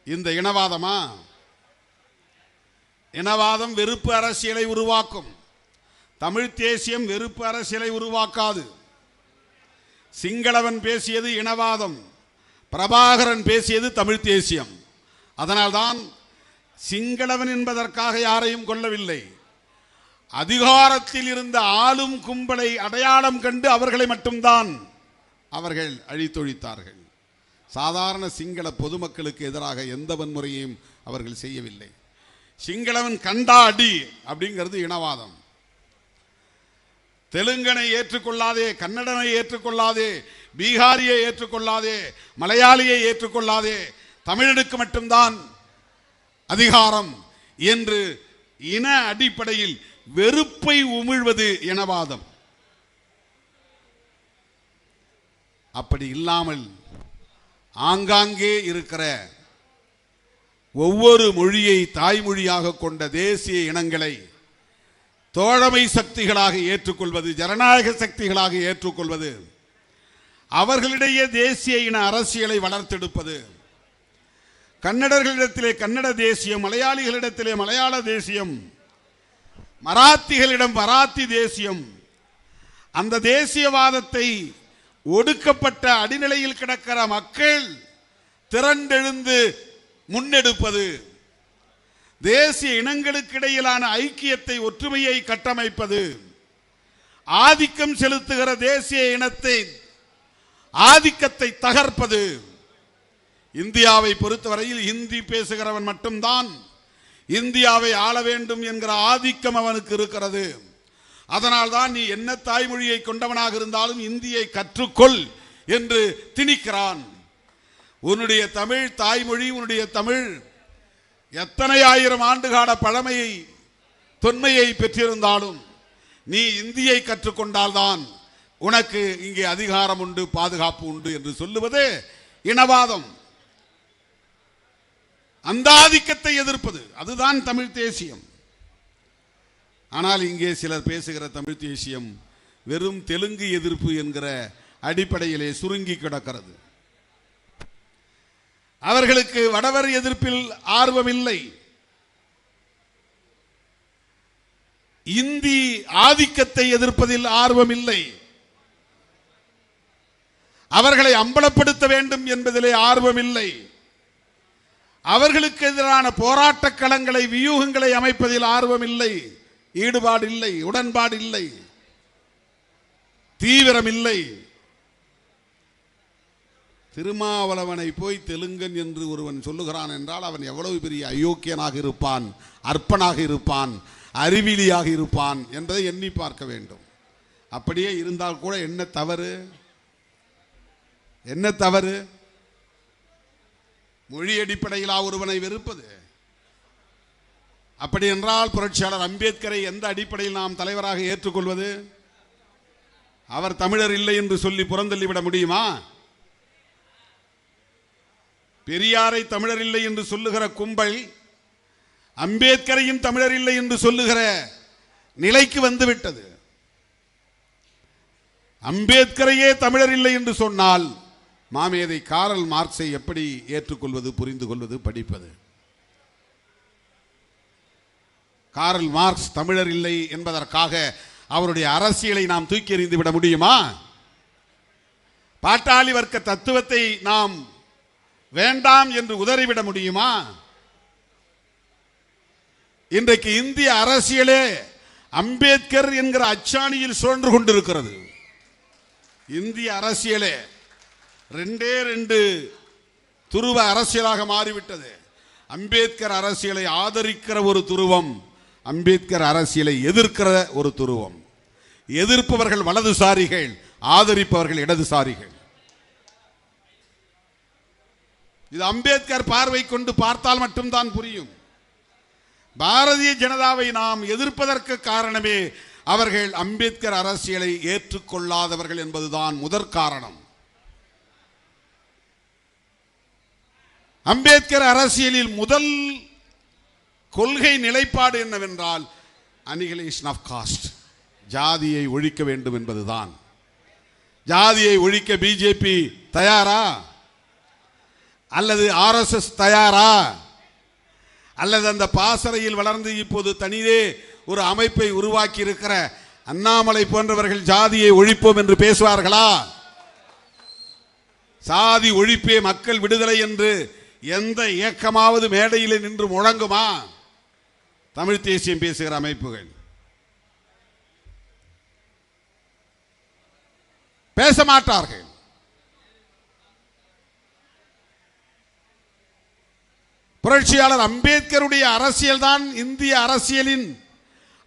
இந்த இனவாதமா? இனவாதம் வெறுப்பு அரசியலை உருவாக்கும். தமிழ் தேசியம் வெறுப்பு அரசியலை உருவாக்காது. சிங்களவன் பேசியது இனவாதம், பிரபாகரன் பேசியது தமிழ் தேசியம். அதனால்தான் சிங்களவன் என்பதற்காக யாரையும் கொல்லவில்லை, அதிகாரத்தில் இருந்த ஆளும் கும்பலை அடையாளம் கண்டு அவர்களை மட்டும்தான் அவர்கள் அழித்தொழித்தார்கள். சாதாரண சிங்கள பொதுமக்களுக்கு எதிராக எந்த வன்முறையையும் அவர்கள் செய்யவில்லை. சிங்களவன் கண்டா அடி அப்படிங்கிறது இனவாதம். தெலுங்கனை ஏற்றுக்கொள்ளாதே, கன்னடனை ஏற்றுக்கொள்ளாதே, பீகாரியை ஏற்றுக்கொள்ளாதே, மலையாளியை ஏற்றுக்கொள்ளாதே, தமிழனுக்கு மட்டும்தான் அதிகாரம் என்று இன அடிப்படையில் வெறுப்பை உமிழ்வது இனவாதம். அப்படி இல்லாமல் ஆங்காங்கே இருக்கிற ஒவ்வொரு மொழியை தாய்மொழியாக கொண்ட தேசிய இனங்களை தோழமை சக்திகளாக ஏற்றுக்கொள்வது, ஜனநாயக சக்திகளாக ஏற்றுக்கொள்வது, அவர்களிடையே தேசிய இன அரசியலை வளர்த்தெடுப்பது, கன்னடர்களிடத்திலே கன்னட தேசியம், மலையாளிகளிடத்திலே மலையாள தேசியம், மராத்திகளிடம் மராத்தி தேசியம், அந்த தேசியவாதத்தை ஒடுக்கப்பட்ட அடிநிலையில் கிடக்கிற மக்கள் திரண்டெழுந்து முன்னெடுப்பது, தேசிய இனங்களுக்கு இடையிலான ஐக்கியத்தை ஒற்றுமையை கட்டமைப்பது, ஆதிக்கம் செலுத்துகிற தேசிய இனத்தை ஆதிக்கத்தை தகர்ப்பது. இந்தியாவை பொறுத்தவரையில் ஹிந்தி பேசுகிறவன் மட்டும்தான் இந்தியாவை ஆள வேண்டும் என்கிற ஆதிக்கம் அவனுக்கு இருக்கிறது. அதனால்தான் நீ என்ன தாய்மொழியை கொண்டவனாக இருந்தாலும் இந்தியை கற்றுக்கொள் என்று திணிக்கிறான். உன்னுடைய தமிழ் தாய்மொழி, உன்னுடைய தமிழ் எத்தனை ஆயிரம் ஆண்டுகால பழமையை தொன்மையை பெற்றிருந்தாலும் நீ இந்தியை கற்றுக்கொண்டால்தான் உனக்கு இங்கே அதிகாரம் உண்டு, பாதுகாப்பு உண்டு என்று சொல்லுவது இனவாதம். அந்த ஆதிக்கத்தை எதிர்ப்பது, அதுதான் தமிழ் தேசியம். ஆனால் இங்கே சிலர் பேசுகிற தமிழ் தேசியம் வெறும் தெலுங்கு எதிர்ப்பு என்கிற அடிப்படையிலே சுருங்கி கிடக்கிறது. அவர்களுக்கு வடவர் எதிர்ப்பில் ஆர்வமில்லை, இந்தி ஆதிக்கத்தை எதிர்ப்பதில் ஆர்வமில்லை, அவர்களை அம்பலப்படுத்த வேண்டும் என்பதிலே ஆர்வமில்லை, அவர்களுக்கு எதிரான போராட்ட களங்களை வியூகங்களை அமைப்பதில் ஆர்வமில்லை, ஈடுபாடு இல்லை, உடன்பாடு இல்லை, தீவிரம் இல்லை. திருமாவளவனை போய் தெலுங்கன் என்று ஒருவன் சொல்லுகிறான் என்றால் அவன் எவ்வளவு பெரிய அயோக்கியனாக இருப்பான், அற்பனாக இருப்பான், அறிவிலியாக இருப்பான் என்பதை எண்ணி பார்க்க வேண்டும். அப்படியே இருந்தால் கூட என்ன தவறு, என்ன தவறு? மொழி அடிப்படையிலா ஒருவனை வெறுப்பது? அப்படி என்றால் புரட்சியாளர் அம்பேத்கரை எந்த அடிப்படையில் நாம் தலைவராக ஏற்றுக்கொள்வது? அவர் தமிழர் இல்லை என்று சொல்லி புறந்தள்ளிவிட முடியுமா? பெரியாரை தமிழர் இல்லை என்று சொல்லுகிற கும்பல் அம்பேத்கரையும் தமிழர் இல்லை என்று சொல்லுகிற நிலைக்கு வந்துவிட்டது. அம்பேத்கரையே தமிழர் இல்லை என்று சொன்னால் மாமேதை காரல் மார்க்ஸை எப்படி ஏற்றுக்கொள்வது, புரிந்து கொள்வது, படிப்பது? காரல் மார்க்ஸ் தமிழர் இல்லை என்பதற்காக அவருடைய அரசியலை நாம் தூக்கி எறிந்து விட முடியுமா? பாட்டாளி வர்க்க தத்துவத்தை நாம் வேண்டாம் என்று உதறிவிட முடியுமா? இன்றைக்கு இந்திய அரசியலே அம்பேத்கர் என்கிற அச்சாணியில் சுழன்று கொண்டிருக்கிறது. இந்திய அரசியலே ரெண்டே ரெண்டு துருவ அரசியலாக மாறிவிட்டது. அம்பேத்கர் அரசியலை ஆதரிக்கிற ஒரு துருவம், அம்பேத்கர் அரசியலை எதிர்க்கிற ஒரு துருவம். எதிர்ப்பவர்கள் வலதுசாரிகள், ஆதரிப்பவர்கள் இடதுசாரிகள். இது அம்பேத்கர் பார்வை கொண்டு பார்த்தால் மட்டும்தான் புரியும். பாரதிய ஜனதாவை நாம் எதிர்ப்பதற்கு காரணமே அவர்கள் அம்பேத்கர் அரசியலை ஏற்றுக்கொள்ளாதவர்கள் என்பதுதான் முதற் காரணம். அம்பேத்கர் அரசியலில் முதல் கொள்கை நிலைப்பாடு என்னவென்றால் அனிகிலேஷன் ஆஃப் காஸ்ட், ஜாதியை ஒழிக்க வேண்டும் என்பதுதான். ஜாதியை ஒழிக்க பிஜேபி தயாரா? அல்லது ஆர்எஸ்எஸ் தயாரா? அல்லது அந்த பாசறையில் வளர்ந்து இப்போது தனியே ஒரு அமைப்பை உருவாக்கி இருக்கிற அண்ணாமலை போன்றவர்கள் ஜாதியை ஒழிப்போம் என்று பேசுவார்களா? சாதி ஒழிப்பே மக்கள் விடுதலை என்று எந்த இயக்கமாவது மேடையில் நின்று முழங்குமா? தமிழ் தேசியம் பேசுகிற அமைப்புகள் பேச மாட்டார்கள். புரட்சியாளர் அம்பேத்கருடைய அரசியல் தான் இந்திய அரசியலின்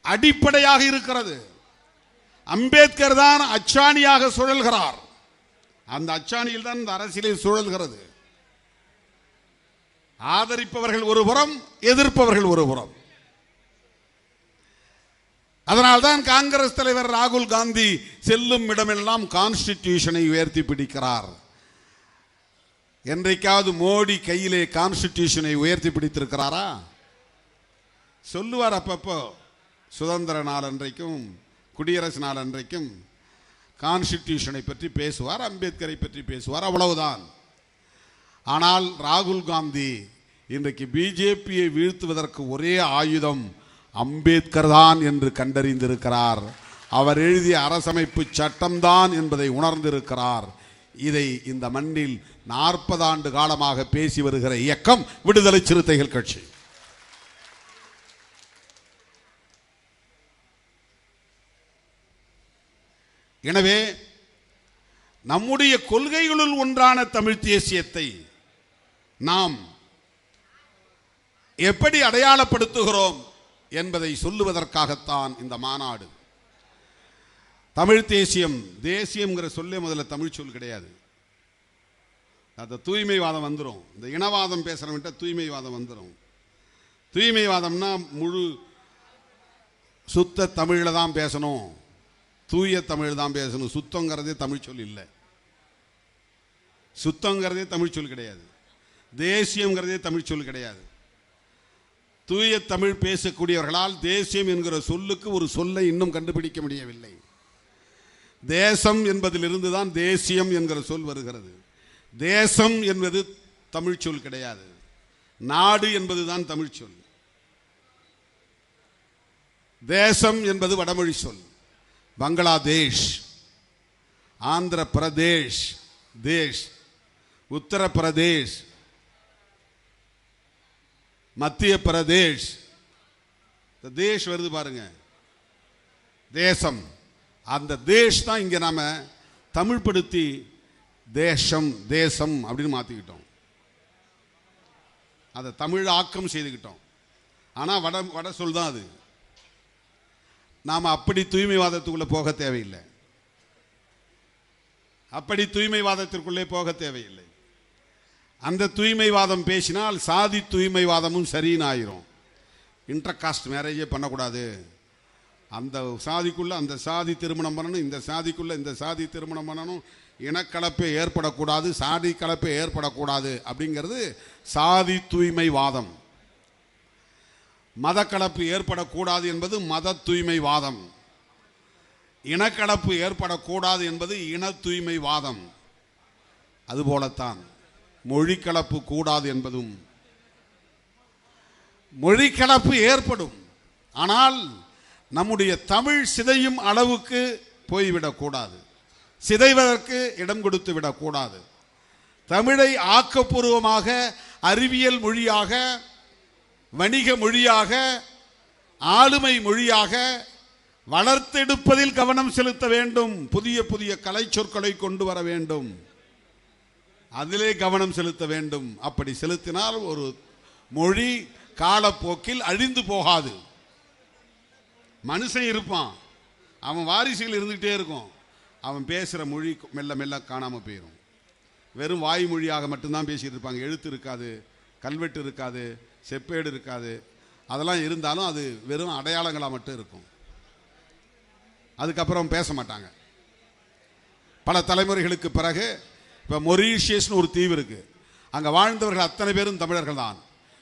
அடிப்படையாக இருக்கிறது. அம்பேத்கர் தான் அச்சாணியாக சுழல்கிறார். அந்த அச்சாணியில் தான் இந்த அரசியலில் சுழல்கிறது. ஆதரிப்பவர்கள் ஒரு புறம், எதிர்ப்பவர்கள் ஒரு புறம். அதனால்தான் காங்கிரஸ் தலைவர் ராகுல் காந்தி செல்லும் இடமெல்லாம் கான்ஸ்டிடியூஷனை உயர்த்தி பிடிக்கிறார். என்றைக்காவது மோடி கையிலே கான்ஸ்டிடியூஷனை உயர்த்தி பிடித்திருக்கிறாரா? சொல்லுவார் அப்பப்போ, சுதந்திர நாள் அன்றைக்கும் குடியரசு நாள் அன்றைக்கும் கான்ஸ்டிடியூஷனை பற்றி பேசுவார், அம்பேத்கரை பற்றி பேசுவார், அவ்வளவுதான். ஆனால் ராகுல் காந்தி இன்றைக்கு பிஜேபியை வீழ்த்துவதற்கு ஒரே ஆயுதம் அம்பேத்கர் தான் என்று கண்டறிந்திருக்கிறார். அவர் எழுதிய அரசமைப்பு சட்டம்தான் என்பதை உணர்ந்திருக்கிறார். இதை இந்த மண்ணில் 40 ஆண்டு காலமாக பேசி வருகிற இயக்கம் விடுதலை சிறுத்தைகள் கட்சி. எனவே நம்முடைய கொள்கைகளுள் ஒன்றான தமிழ் தேசியத்தை நாம் எப்படி அடையாளப்படுத்துகிறோம் என்பதை சொல்லுவதற்காகத்தான் இந்த மாநாடு. தமிழ் தேசியம், தேசியம்ங்கிற சொல்லே முதல்ல தமிழ் சொல் கிடையாது. அந்த தூய்மைவாதம் வந்துடும். இந்த இனவாதம் பேசுகிறவன்ட்ட தூய்மைவாதம் வந்துடும். தூய்மைவாதம்னா முழு சுத்த தமிழில் தான் பேசணும், தூய தமிழ் தான் பேசணும். சுத்தங்கிறதே தமிழ் சொல் இல்லை. சுத்தங்கிறதே தமிழ் சொல் கிடையாது. தேசியங்கிறதே தமிழ் சொல் கிடையாது. தூய தமிழ் பேசக்கூடியவர்களால் தேசியம் என்கிற சொல்லுக்கு ஒரு சொல்லை இன்னும் கண்டுபிடிக்க முடியவில்லை. தேசம் என்பதிலிருந்து தான் தேசியம் என்கிற சொல் வருகிறது. தேசம் என்பது தமிழ் சொல் கிடையாது. நாடு என்பதுதான் தமிழ் சொல். தேசம் என்பது வடமொழி சொல். பங்களாதேஷ், ஆந்திர பிரதேஷ், தேஷ், உத்தரப்பிரதேஷ், மத்திய பிரதேஷ், தேஷ் வருது பாருங்க, தேசம். அந்த தேஷ் தான் இங்க நாம தமிழ் படுத்தி தேசம் தேசம் அப்படின்னு மாத்திக்கிட்டோம். அதை தமிழ் ஆக்கம் செய்துக்கிட்டோம். ஆனா வட சொல் தான் அது. நாம அப்படி தூய்மைவாதத்துக்குள்ள போக தேவையில்லை. அப்படி தூய்மைவாதத்திற்குள்ளே போக தேவையில்லை. அந்த தூய்மைவாதம் பேசினால் சாதி தூய்மைவாதமும் சரின்னு ஆயிரும். இன்டர் காஸ்ட் மேரேஜே பண்ணக்கூடாது, அந்த சாதிக்குள்ள அந்த சாதி திருமணம் பண்ணணும், இந்த சாதிக்குள்ள இந்த சாதி திருமணம் பண்ணணும், இனக்கலப்பே ஏற்படக்கூடாது, சாதி கலப்பே ஏற்படக்கூடாது அப்படிங்கிறது சாதி தூய்மைவாதம். மத கலப்பு ஏற்படக்கூடாது என்பது மத தூய்மைவாதம். இனக்கலப்பு ஏற்படக்கூடாது என்பது இன தூய்மைவாதம். அதுபோலத்தான் மொழி கலப்பு கூடாது என்பதும். மொழி கலப்பு ஏற்படும், ஆனால் நம்முடைய தமிழ் சிதையும் அளவுக்கு போய்விடக்கூடாது, சிதைவதற்கு இடம் கொடுத்து விடக்கூடாது. தமிழை ஆக்கப்பூர்வமாக, அறிவியல் மொழியாக, வணிக மொழியாக, ஆளுமை மொழியாக வளர்த்தெடுப்பதில் கவனம் செலுத்த வேண்டும். புதிய புதிய கலை சொற்களை கொண்டு வர வேண்டும், அதிலே கவனம் செலுத்த வேண்டும். அப்படி செலுத்தினால் ஒரு மொழி காலப்போக்கில் அழிந்து போகாது. மனுஷன் இருப்பான், அவன் வாரிசுகள் இருந்துகிட்டே இருக்கும், அவன் பேசுகிற மொழி மெல்ல மெல்ல காணாமல் போயிடும். வெறும் வாய்மொழியாக மட்டும்தான் பேசிட்டு இருப்பாங்க. எழுத்து இருக்காது, கல்வெட்டு இருக்காது, செப்பேடு இருக்காது. அதெல்லாம் இருந்தாலும் அது வெறும் அடையாளங்களாக மட்டும் இருக்கும். அதுக்கப்புறம் பேச மாட்டாங்க. பல தலைமுறைகளுக்கு பிறகு இப்போ மொரீஷியஸ்னு ஒரு தீவு இருக்கு, அங்கே வாழ்ந்தவர்கள் அத்தனை பேரும் தமிழர்கள் தான்.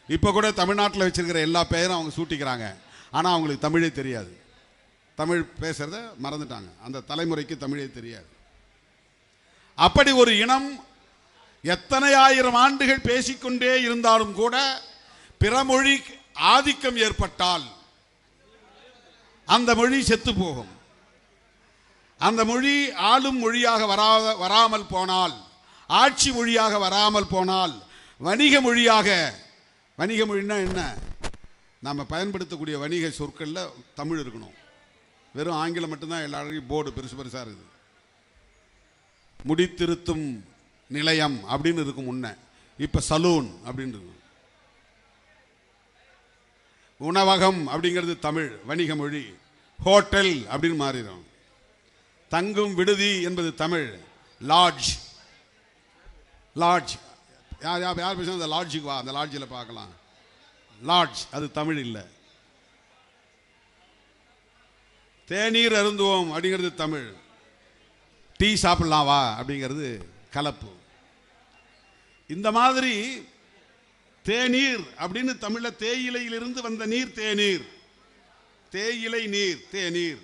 இப்போ கூட தமிழ்நாட்டில் வச்சிருக்கிற எல்லா பெயரும் அவங்க சூட்டிக்கிறாங்க, ஆனால் அவங்களுக்கு தமிழே தெரியாது. தமிழ் பேசுறத மறந்துட்டாங்க, அந்த தலைமுறைக்கு தமிழே தெரியாது. அப்படி ஒரு இனம் எத்தனை ஆயிரம் ஆண்டுகள் பேசிக்கொண்டே இருந்தாலும் கூட பிற மொழி ஆதிக்கம் ஏற்பட்டால் அந்த மொழி செத்து போகும். அந்த மொழி ஆளும் மொழியாக வராமல் போனால், ஆட்சி மொழியாக வராமல் போனால், வணிக மொழியாக, வணிக மொழின்னா என்ன, நம்ம பயன்படுத்தக்கூடிய வணிக சொற்களில் தமிழ் இருக்கணும். வெறும் ஆங்கிலம் மட்டும்தான் எல்லாரும் போர்டு பெருசு பெருசாக இருக்குது. முடித்திருத்தும் நிலையம் அப்படின்னு இருக்கும் முன்ன, இப்போ சலூன் அப்படின்னு இருக்கும். உணவகம் அப்படிங்கிறது தமிழ் வணிக மொழி, ஹோட்டல் அப்படின்னு மாறிடும். தங்கும் விடுதி என்பது தமிழ், லாட்ஜ். லாட்ஜ் யார் யார் யார் பேசுனா அந்த லாட்ஜுக்கு வா, அந்த லாட்ஜில் பார்க்கலாம். லாட்ஜ் அது தமிழ் இல்லை. தேநீர் அருந்துவோம் அப்படிங்கிறது தமிழ், டீ சாப்பிடலாம் வா அப்படிங்கிறது கலப்பு. இந்த மாதிரி தேநீர் அப்படின்னு தமிழில் தேயிலையிலிருந்து வந்த நீர் தேநீர், தேயிலை நீர் தேநீர்.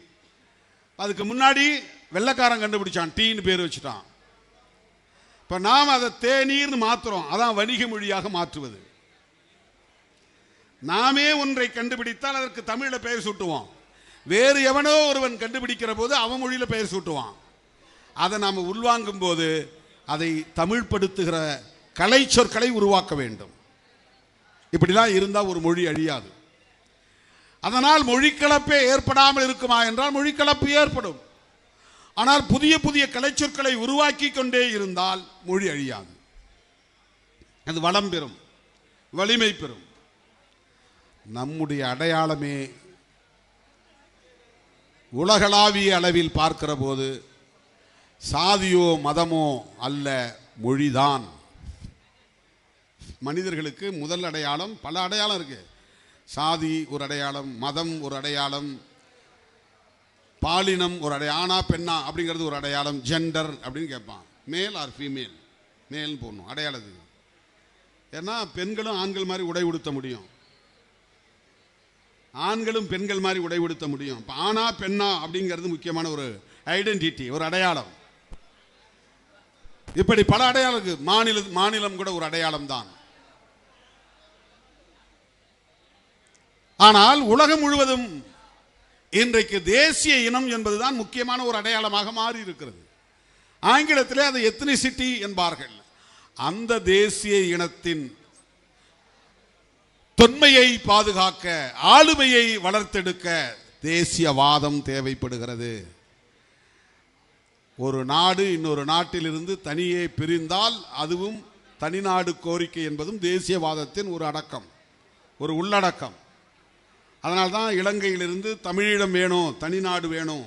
அதுக்கு முன்னாடி வெள்ளைக்காரன் கண்டுபிடிச்சான், டீன்னு பேர் வச்சுட்டான். இப்ப நாம் அதை தேநீர்னு மாத்துறோம். அதான் வணிக மொழியாக மாற்றுவது. நாமே ஒன்றை கண்டுபிடித்தால் அதற்கு தமிழில் பெயர் சூட்டுவோம். வேறு எவனோ ஒருவன் கண்டுபிடிக்கிற போது அவன் மொழியில் பெயர் சூட்டுவான். அதை நாம் உள்வாங்கும் போது அதை தமிழ்படுத்துகிற கலை சொற்களை உருவாக்க வேண்டும். இப்படிலாம் இருந்தால் ஒரு மொழி அழியாது. அதனால் மொழிக்கலப்பே ஏற்படாமல் இருக்குமா என்றால் மொழிக்கலப்பு ஏற்படும். ஆனால் புதிய புதிய கலைச்சொற்களை உருவாக்கி கொண்டே இருந்தால் மொழி அழியாது. அது வளம் பெறும், வலிமை பெறும். நம்முடைய அடையாளமே உலகளாவிய அளவில் பார்க்கிற போது சாதியோ மதமோ அல்ல, மொழிதான். மனிதர்களுக்கு முதல் அடையாளம், பல அடையாளம் இருக்கு. சாதி ஒரு அடையாளம், மதம் ஒரு அடையாளம், பாலினம் ஒரு அடையாளம், ஆனா பெண்ணா அப்படிங்கிறது ஒரு அடையாளம், ஜெண்டர் அப்படின்னு கேட்பான். மேல் ஆர் ஃபீமேல், மேல் போடணும் அடையாளத்துக்கு. ஏன்னா பெண்களும் ஆண்கள் மாதிரி உடை உடுத்த முடியும், ஆண்களும் பெண்கள் மாதிரி உடை உடுத்த முடியும். ஆனா பெண்ணா அப்படிங்கிறது முக்கியமான ஒரு ஐடென்டிட்டி, ஒரு அடையாளம். இப்படி பல அடையாளம் இருக்கு. மாநிலம் கூட ஒரு அடையாளம் தான். ஆனால் உலகம் முழுவதும் இன்றைக்கு தேசிய இனம் என்பதுதான் முக்கியமான ஒரு அடையாளமாக மாறி இருக்கிறது. ஆங்கிலத்திலே அதை எத்னிசிட்டி என்பார்கள். அந்த தேசிய இனத்தின் தொன்மையை பாதுகாக்க, ஆளுமையை வளர்த்தெடுக்க தேசியவாதம் தேவைப்படுகிறது. ஒரு நாடு இன்னொரு நாட்டிலிருந்து தனியே பிரிந்தால் அதுவும் தனிநாடு கோரிக்கை என்பதும் தேசியவாதத்தின் ஒரு அடக்கம், ஒரு உள்ளடக்கம். அதனால்தான் இலங்கையிலிருந்து தமிழீழம் வேணும், தனிநாடு வேணும்,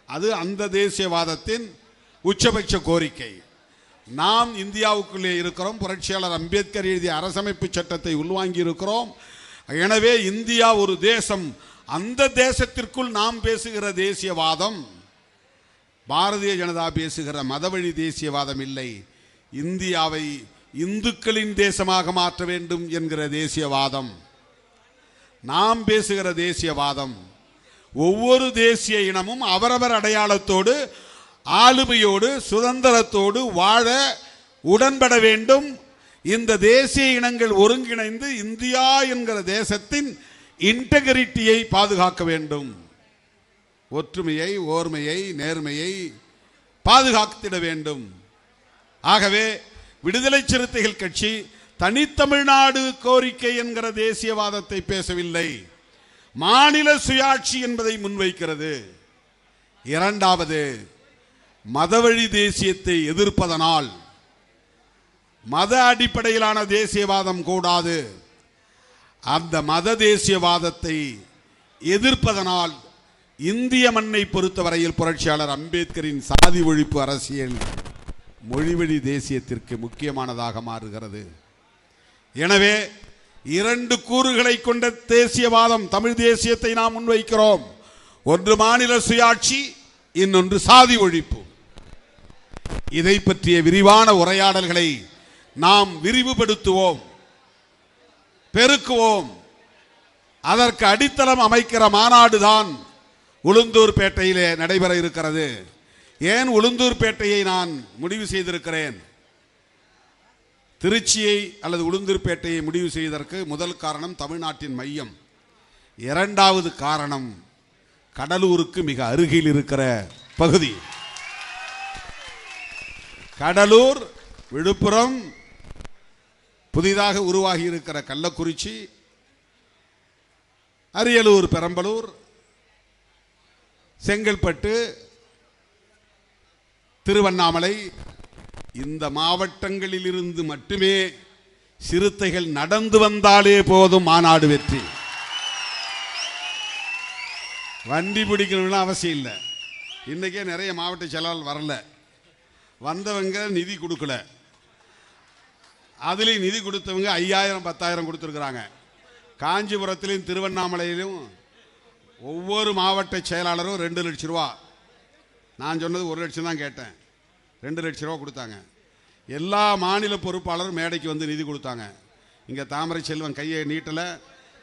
அது அந்த தேசியவாதத்தின் உச்சபட்ச கோரிக்கை. நாம் இந்தியாவுக்குள்ளே இருக்கிறோம். புரட்சியாளர் அம்பேத்கர் எழுதிய அரசமைப்பு சட்டத்தை உள்வாங்கி இருக்கிறோம். எனவே இந்தியா ஒரு தேசம். அந்த தேசத்திற்குள் நாம் பேசுகிற தேசியவாதம் பாரதிய ஜனதா பேசுகிற மதவழி தேசியவாதம் இல்லை. இந்தியாவை இந்துக்களின் தேசமாக மாற்ற வேண்டும் என்கிற தேசியவாதம். நாம் பேசுகிற தேசியவாதம் ஒவ்வொரு தேசிய இனமும் அவரவர் அடையாளத்தோடு, ஆளுமையோடு, சுதந்திரத்தோடு வாழ உடன்பட வேண்டும். இந்த தேசிய இனங்கள் ஒருங்கிணைந்து இந்தியா என்கிற தேசத்தின் இன்டெகிரிட்டியை பாதுகாக்க வேண்டும். ஒற்றுமையை, ஓர்மையை, நேர்மையை பாதுகாத்திட வேண்டும். ஆகவே விடுதலை சிறுத்தைகள் கட்சி தனித்தமிழ்நாடு கோரிக்கை என்கிற தேசியவாதத்தை பேசவில்லை, மாநில சுயாட்சி என்பதை முன்வைக்கிறது. இரண்டாவது, மதவழி தேசியத்தை எதிர்ப்பதனால் மத அடிப்படையிலான தேசியவாதம் கூடாது. அந்த மத தேசியவாதத்தை எதிர்ப்பதனால் இந்திய மண்ணை பொறுத்தவரையில் புரட்சியாளர் அம்பேத்கரின் சாதி ஒழிப்பு அரசியல் மொழிவழி தேசியத்திற்கு முக்கியமானதாக மாறுகிறது. எனவே இரண்டு கூறுகளை கொண்ட தேசியவாதம் தமிழ் தேசியத்தை நாம் முன்வைக்கிறோம். ஒன்று மாநில சுயாட்சி, இன்னொன்று சாதி ஒழிப்பு. இதை பற்றிய விரிவான உரையாடல்களை நாம் விரிவுபடுத்துவோம், பெருக்குவோம். அதற்கு அடித்தளம் அமைக்கிற மாநாடுதான் உளுந்தூர்பேட்டையிலே நடைபெற இருக்கிறது. ஏன் உளுந்தூர்பேட்டையை நான் முடிவு செய்திருக்கிறேன்? திருச்சியை அல்லது உளுந்தூர்பேட்டையை முடிவு செய்வதற்கு முதல் காரணம் தமிழ்நாட்டின் மையம். இரண்டாவது காரணம் கடலூருக்கு மிக அருகில் இருக்கிற பகுதி. கடலூர், விழுப்புரம், புதிதாக உருவாகி இருக்கிற கள்ளக்குறிச்சி, அரியலூர், பெரம்பலூர், செங்கல்பட்டு, திருவண்ணாமலை, இந்த மாவட்டங்களில் இருந்து மட்டுமே சிறுத்தைகள் நடந்து வந்தாலே போதும் மாநாடு வெற்றி. வண்டி பிடிக்கணும்னு அவசியம் இல்லை. இன்னைக்கே நிறைய மாவட்ட செயலாளர் வரல, வந்தவங்க நிதி கொடுக்கல. அதுலேயும் நிதி கொடுத்தவங்க 5000 10,000 கொடுத்துருக்குறாங்க. காஞ்சிபுரத்திலையும் திருவண்ணாமலையிலும் ஒவ்வொரு மாவட்ட செயலாளரும் 2 லட்சம் ரூபா. நான் சொன்னது 1 லட்சம் தான் கேட்டேன், 2 லட்சம் ரூபா கொடுத்தாங்க. எல்லா மாநில பொறுப்பாளரும் மேடைக்கு வந்து நிதி கொடுத்தாங்க. இங்கே தாமரை செல்வன் கையை நீட்டலை,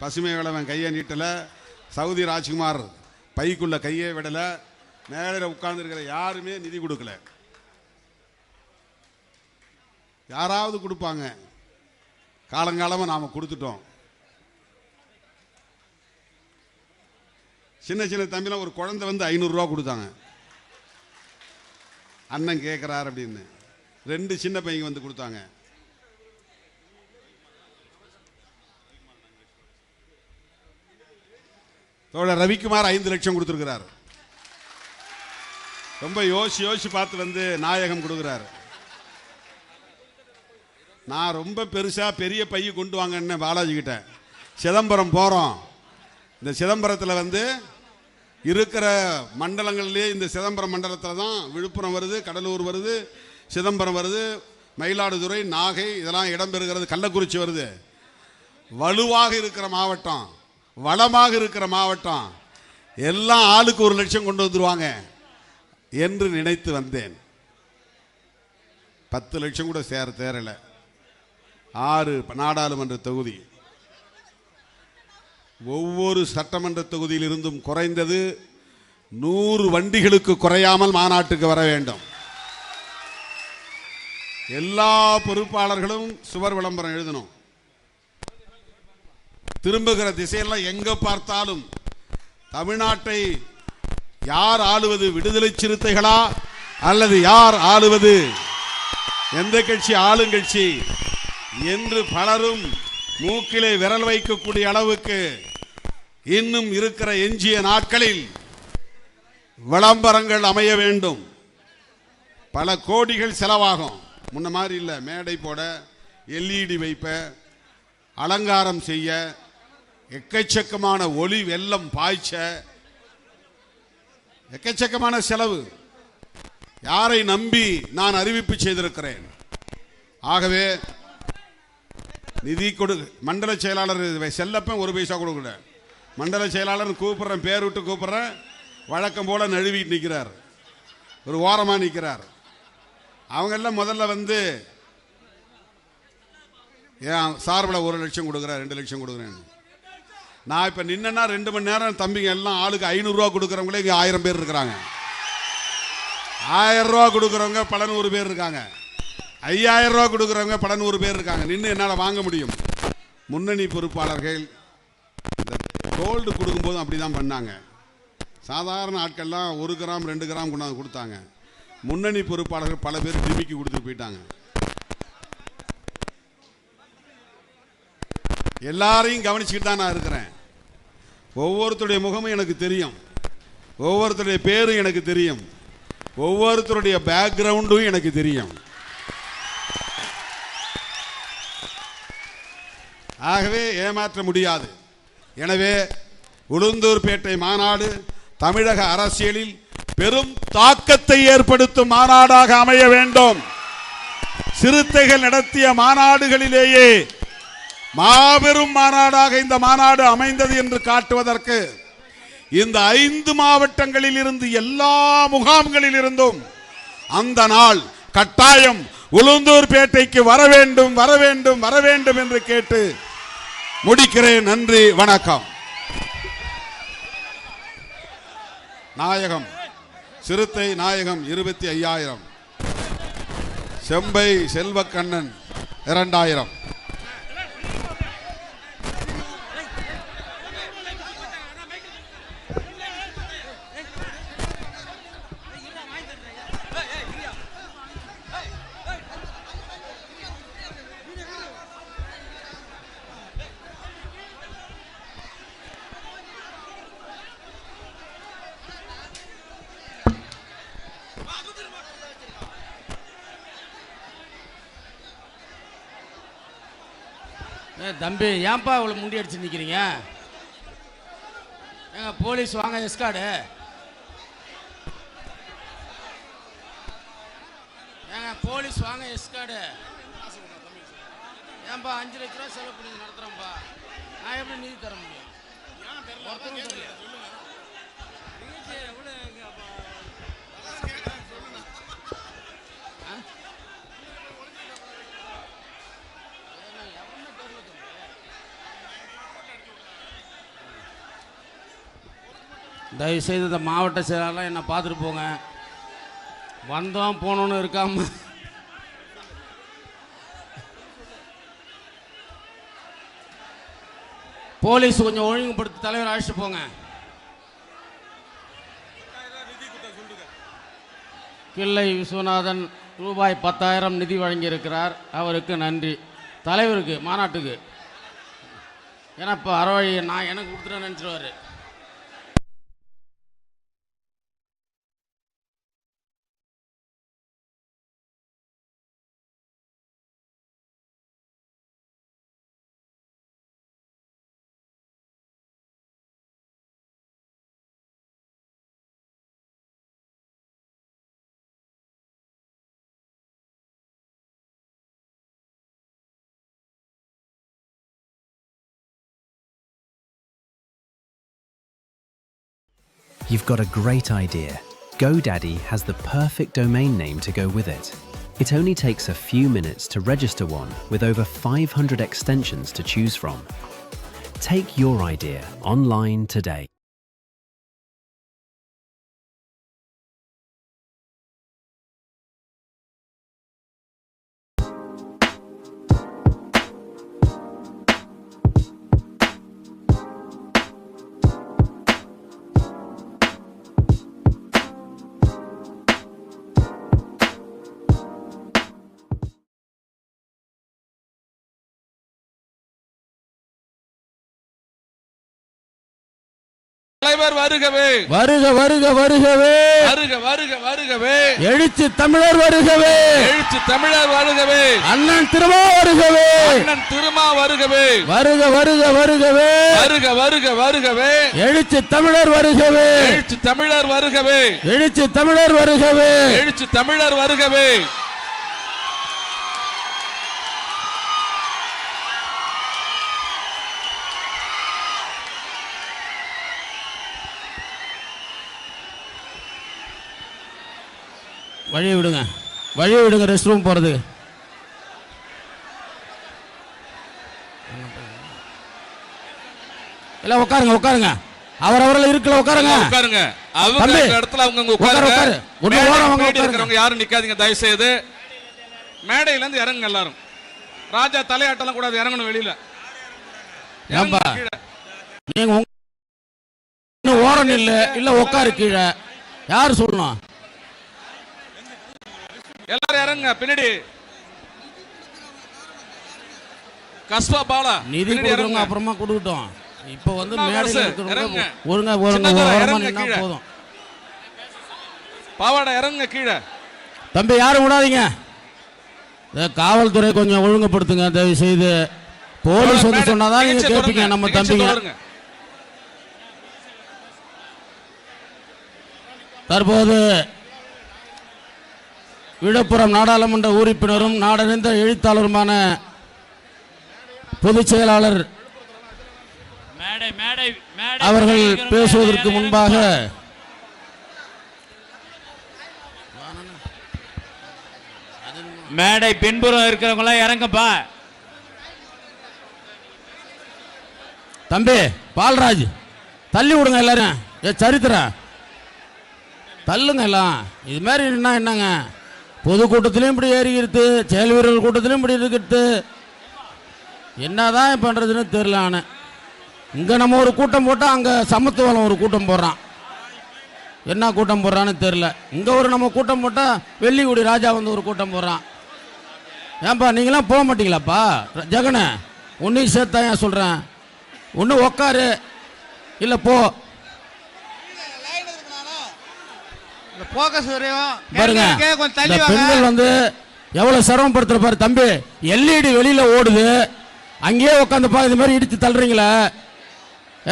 பசுமை வேளவன் கையை நீட்டலை, சவுதி ராஜ்குமார் பைக்குள்ள கையை விடலை, மேடையில் உட்கார்ந்துருக்கிற யாருமே நிதி கொடுக்கல. யாராவது கொடுப்பாங்க, காலங்காலமாக நாம் கொடுத்துட்டோம். சின்ன சின்ன தம்பிலாம் ஒரு குழந்தை வந்து 500 ரூபா கொடுத்தாங்க. அண்ணன் கேட்குறார் அப்படின்னு 2 சின்ன பையங்க வந்து கொடுத்தாங்க. தோழர் ரவிக்குமார் 5 லட்சம் கொடுத்துருக்கிறார். ரொம்ப யோசி பார்த்து வந்து நாயகம் கொடுக்குறாரு. நான் ரொம்ப பெரிய பைய கொண்டு வாங்கன்னு பாலாஜி கிட்ட சிதம்பரம் போகிறோம். இந்த சிதம்பரத்தில் வந்து இருக்கிற மண்டலங்கள்லேயே இந்த சிதம்பரம் மண்டலத்தில் தான் விழுப்புரம் வருது, கடலூர் வருது, சிதம்பரம் வருது, மயிலாடுதுறை, நாகை இதெல்லாம் இடம்பெறுகிறது, கள்ளக்குறிச்சி வருது. வலுவாக இருக்கிற மாவட்டம், வளமாக இருக்கிற மாவட்டம், எல்லாம் ஆளுக்கு 1 லட்சம் கொண்டு வந்துருவாங்க என்று நினைத்து வந்தேன். 10 லட்சம் கூட தேரலை. 6 நாடாளுமன்ற தொகுதி, ஒவ்வொரு சட்டமன்ற தொகுதியில் இருந்தும் குறைந்தது 100 வண்டிகளுக்கு குறையாமல் மாநாட்டுக்கு வர வேண்டும். எல்லா பொறுப்பாளர்களும் சுவர் விளம்பரம் எழுதணும். திரும்புகிற திசையெல்லாம் எங்க பார்த்தாலும் தமிழ்நாட்டை யார் ஆளுவது, விடுதலை சிறுத்தைகளா அல்லது யார் ஆளுவது, எந்த கட்சி ஆளுங்கட்சி என்று பலரும் மூக்கிலே விரல் வைக்கக்கூடிய அளவுக்கு இன்னும் இருக்கிற எஞ்சிய நாட்களில் விளம்பரங்கள் அமைய வேண்டும். பல கோடிகள் செலவாகும். முன்ன மாதிரி இல்லை. மேடை போட, LED வைப்ப, அலங்காரம் செய்ய, எக்கச்சக்கமான ஒளி வெள்ளம் பாய்ச்ச, எக்கச்சக்கமான செலவு. யாரை நம்பி நான் அறிவிப்பு செய்திருக்கிறேன். ஆகவே நிதி கொடு. மண்டல செயலாளர் செல்லப்பன் 1 பைசா கொடுக்கல. மண்டல செயலாளர் கூப்பிடுறேன், பேர் விட்டு கூப்பிடுறேன், வழக்கம் போல நழுவிட்டு நிற்கிறார், ஒரு ஓரமா நிற்கிறார். அவங்க எல்லாம் முதல்ல வந்து ஏன் சார்பில் 1 லட்சம் கொடுக்குறேன், 2 லட்சம் கொடுக்குறேன். நான் இப்ப நின்னா 2 மணி நேரம் தம்பிங்க எல்லாம் ஆளுக்கு 500 ரூபா கொடுக்குறவங்களே இங்க 1000 பேர் இருக்கிறாங்க. 1000 ரூபா கொடுக்குறவங்க பல 100 பேர் இருக்காங்க. 5000 ரூபா கொடுக்குறவங்க பல 100 பேர் இருக்காங்க. நின்று என்னால் வாங்க முடியும். முன்னணி பொறுப்பாளர்கள் இந்த கோல்டு கொடுக்கும்போது அப்படிதான் பண்ணாங்க. சாதாரண ஆட்கள்லாம் 1 கிராம் 2 கிராம் கொண்டாந்து கொடுத்தாங்க. முன்னணி பொறுப்பாளர்கள் பல பேர் டிமிக்கு கொடுத்துட்டு போயிட்டாங்க. எல்லாரையும் கவனிச்சுக்கிட்டு தான் நான் இருக்கிறேன். ஒவ்வொருத்தருடைய முகமும் எனக்கு தெரியும், ஒவ்வொருத்தருடைய பேரும் எனக்கு தெரியும், ஒவ்வொருத்தருடைய பேக்ரவுண்டும் எனக்கு தெரியும். ஆகவே ஏமாற்ற முடியாது. எனவே உளுந்தூர்பேட்டை மாநாடு தமிழக அரசியலில் பெரும் தாக்கத்தை ஏற்படுத்தும் மாநாடாக அமைய வேண்டும். சிறுத்தைகள் நடத்திய மாநாடுகளிலேயே மாபெரும் மாநாடாக இந்த மாநாடு அமைந்தது என்று காட்டுவதற்கு இந்த 5 மாவட்டங்களில் இருந்து, எல்லா முகாம்களில் இருந்தும் அந்த நாள் கட்டாயம் உளுந்தூர்பேட்டைக்கு வர வேண்டும், வர வேண்டும், வர வேண்டும் என்று கேட்டு முடிக்கிறேன். நன்றி, வணக்கம். நாயகம் சிறுத்தை நாயகம் 25,000, செம்பை செல்வக்கண்ணன் 2000. தம்பி, ஏன்பா இவ்வளோ முண்டி அடிச்சு நிற்கிறீங்க? ஏங்க போலீஸ் வாங்க, எஸ்கார்டு. ஏங்க போலீஸ் வாங்க, எஸ்கார்டு. ஏன்பா 5 லட்ச ரூபா செலவு பண்ணி நடத்துகிறோம்ப்பா. நான் எப்படி நிதி தர முடியும்? தயவுசெய்து இந்த மாவட்ட செயலாளர் என்னை பார்த்துட்டு போங்க. வந்தோம் போனோன்னு இருக்காம போலீஸ் கொஞ்சம் ஒழுங்குபடுத்தி தலைவர் அழைச்சிட்டு போங்க. கிள்ளை விஸ்வநாதன் ரூபாய் 10,000 நிதி வழங்கியிருக்கிறார். அவருக்கு நன்றி. தலைவருக்கு மாநாட்டுக்கு ஏன்னா இப்போ அறவழி நான் எனக்கு கொடுத்துட்டேன்னு நினச்சிடுவார். You've got a great idea. GoDaddy has the perfect domain name to go with it. It only takes a few minutes to register one with over 500 extensions to choose from. Take your idea online today. தலைவர் வருகவே, வருக வருக வருகவே, வருக வருக வருகவே, எழுச்சி தமிழர் வருகவே, எழுச்சி தமிழர் வருகவே, அண்ணன் திருமா வருகவே, அண்ணன் திருமா வருகவே, வருக வருக வருகவே, வருக வருக வருகவே, எழுச்சி தமிழர் வருகவே, எழுச்சி தமிழர் வருகவே, எழுச்சி தமிழர் வருகவே, எழுச்சி தமிழர் வருகவே. வழி விடுங்க, வழி விடுங்க, ரெஸ்ட் ரூம் போறது. இல்ல உட்காருங்க, உட்காருங்க, அவரவர்கள் இருக்கல உட்காருங்க, உட்காருங்க. அவங்க இடத்துல அவங்க உட்காருங்க. இருக்கிறவங்க யாரும் நிக்காதீங்க தயவு செய்து. மேடையில இருந்து இறங்குங்க எல்லாரும். ராஜா தலையாட்டலாம் கூடாது, இறங்கணும் வெளியில. நீங்க ஓரம் இல்ல உட்காரு கீழே. யாரு சொல்லணும்? எல்லாரும் இறங்குங்க பின்னாடி. கஸ்பா பாலா நிதி கொடுக்குறவங்க அப்புறமா கொடுக்கட்டும். இப்போ வந்து மேடையில் இருக்கிறவங்க ஒழுங்கா ஓரமா போதும். பாவாடை இறங்குங்க கீழே. தம்பி யாரும் விடாதீங்க. காவல்துறை கொஞ்சம் ஒழுங்குபடுத்துங்க தயவு செய்து. போலீஸ் வந்து சொன்னாதான் நீங்க கேட்பீங்க நம்ம தம்பிங்க. தற்போது விழுப்புரம் நாடாளுமன்ற உறுப்பினரும் நாடறிந்த எழுத்தாளருமான பொதுச் செயலாளர் அவர்கள் பேசுவதற்கு முன்பாக மேடை பின்புறம் இருக்கிறவங்க இறங்கப்பா. தம்பி பால்ராஜ் தள்ளி விடுங்க எல்லாரும். சரித்திரம் தள்ளுங்க எல்லாம். இது மாதிரி என்னங்க, பொதுக்கூட்டத்திலையும் இப்படி ஏறிக்கிறது, செயல் வீரர்கள் கூட்டத்திலையும் இப்படி இருக்கிறது. என்னதான் பண்ணுறதுன்னு தெரியல. ஆனால் இங்கே நம்ம ஒரு கூட்டம் போட்டால் அங்கே சமத்துவம் ஒரு கூட்டம் போடுறான். என்ன கூட்டம் போடுறான்னு தெரில. இங்கே ஒரு நம்ம கூட்டம் போட்டால் வெள்ளிக்குடி ராஜா வந்து ஒரு கூட்டம் போடுறான். ஏன்பா நீங்களாம் போக மாட்டீங்களாப்பா? ஜெகனை ஒன்றையும் சேர்த்தா ஏன் சொல்கிறேன். ஒன்று உக்காரு இல்லை போ. பாருங்க பெண்கள் வந்து எவ்வளவு சிரமப்படுத்துற பாரு தம்பி. எல்இடி வெளியில ஓடுது, அங்கேயே உட்காந்து இந்த மாதிரி இடிச்சு தள்ளுறீங்களா?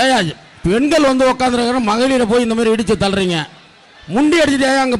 ஏயா பெண்கள் வந்து உட்காந்துருக்கிற மகளிரை போய் இந்த மாதிரி இடிச்சு தள்ளுறீங்க. முண்டி அடிச்சுட்டு அங்க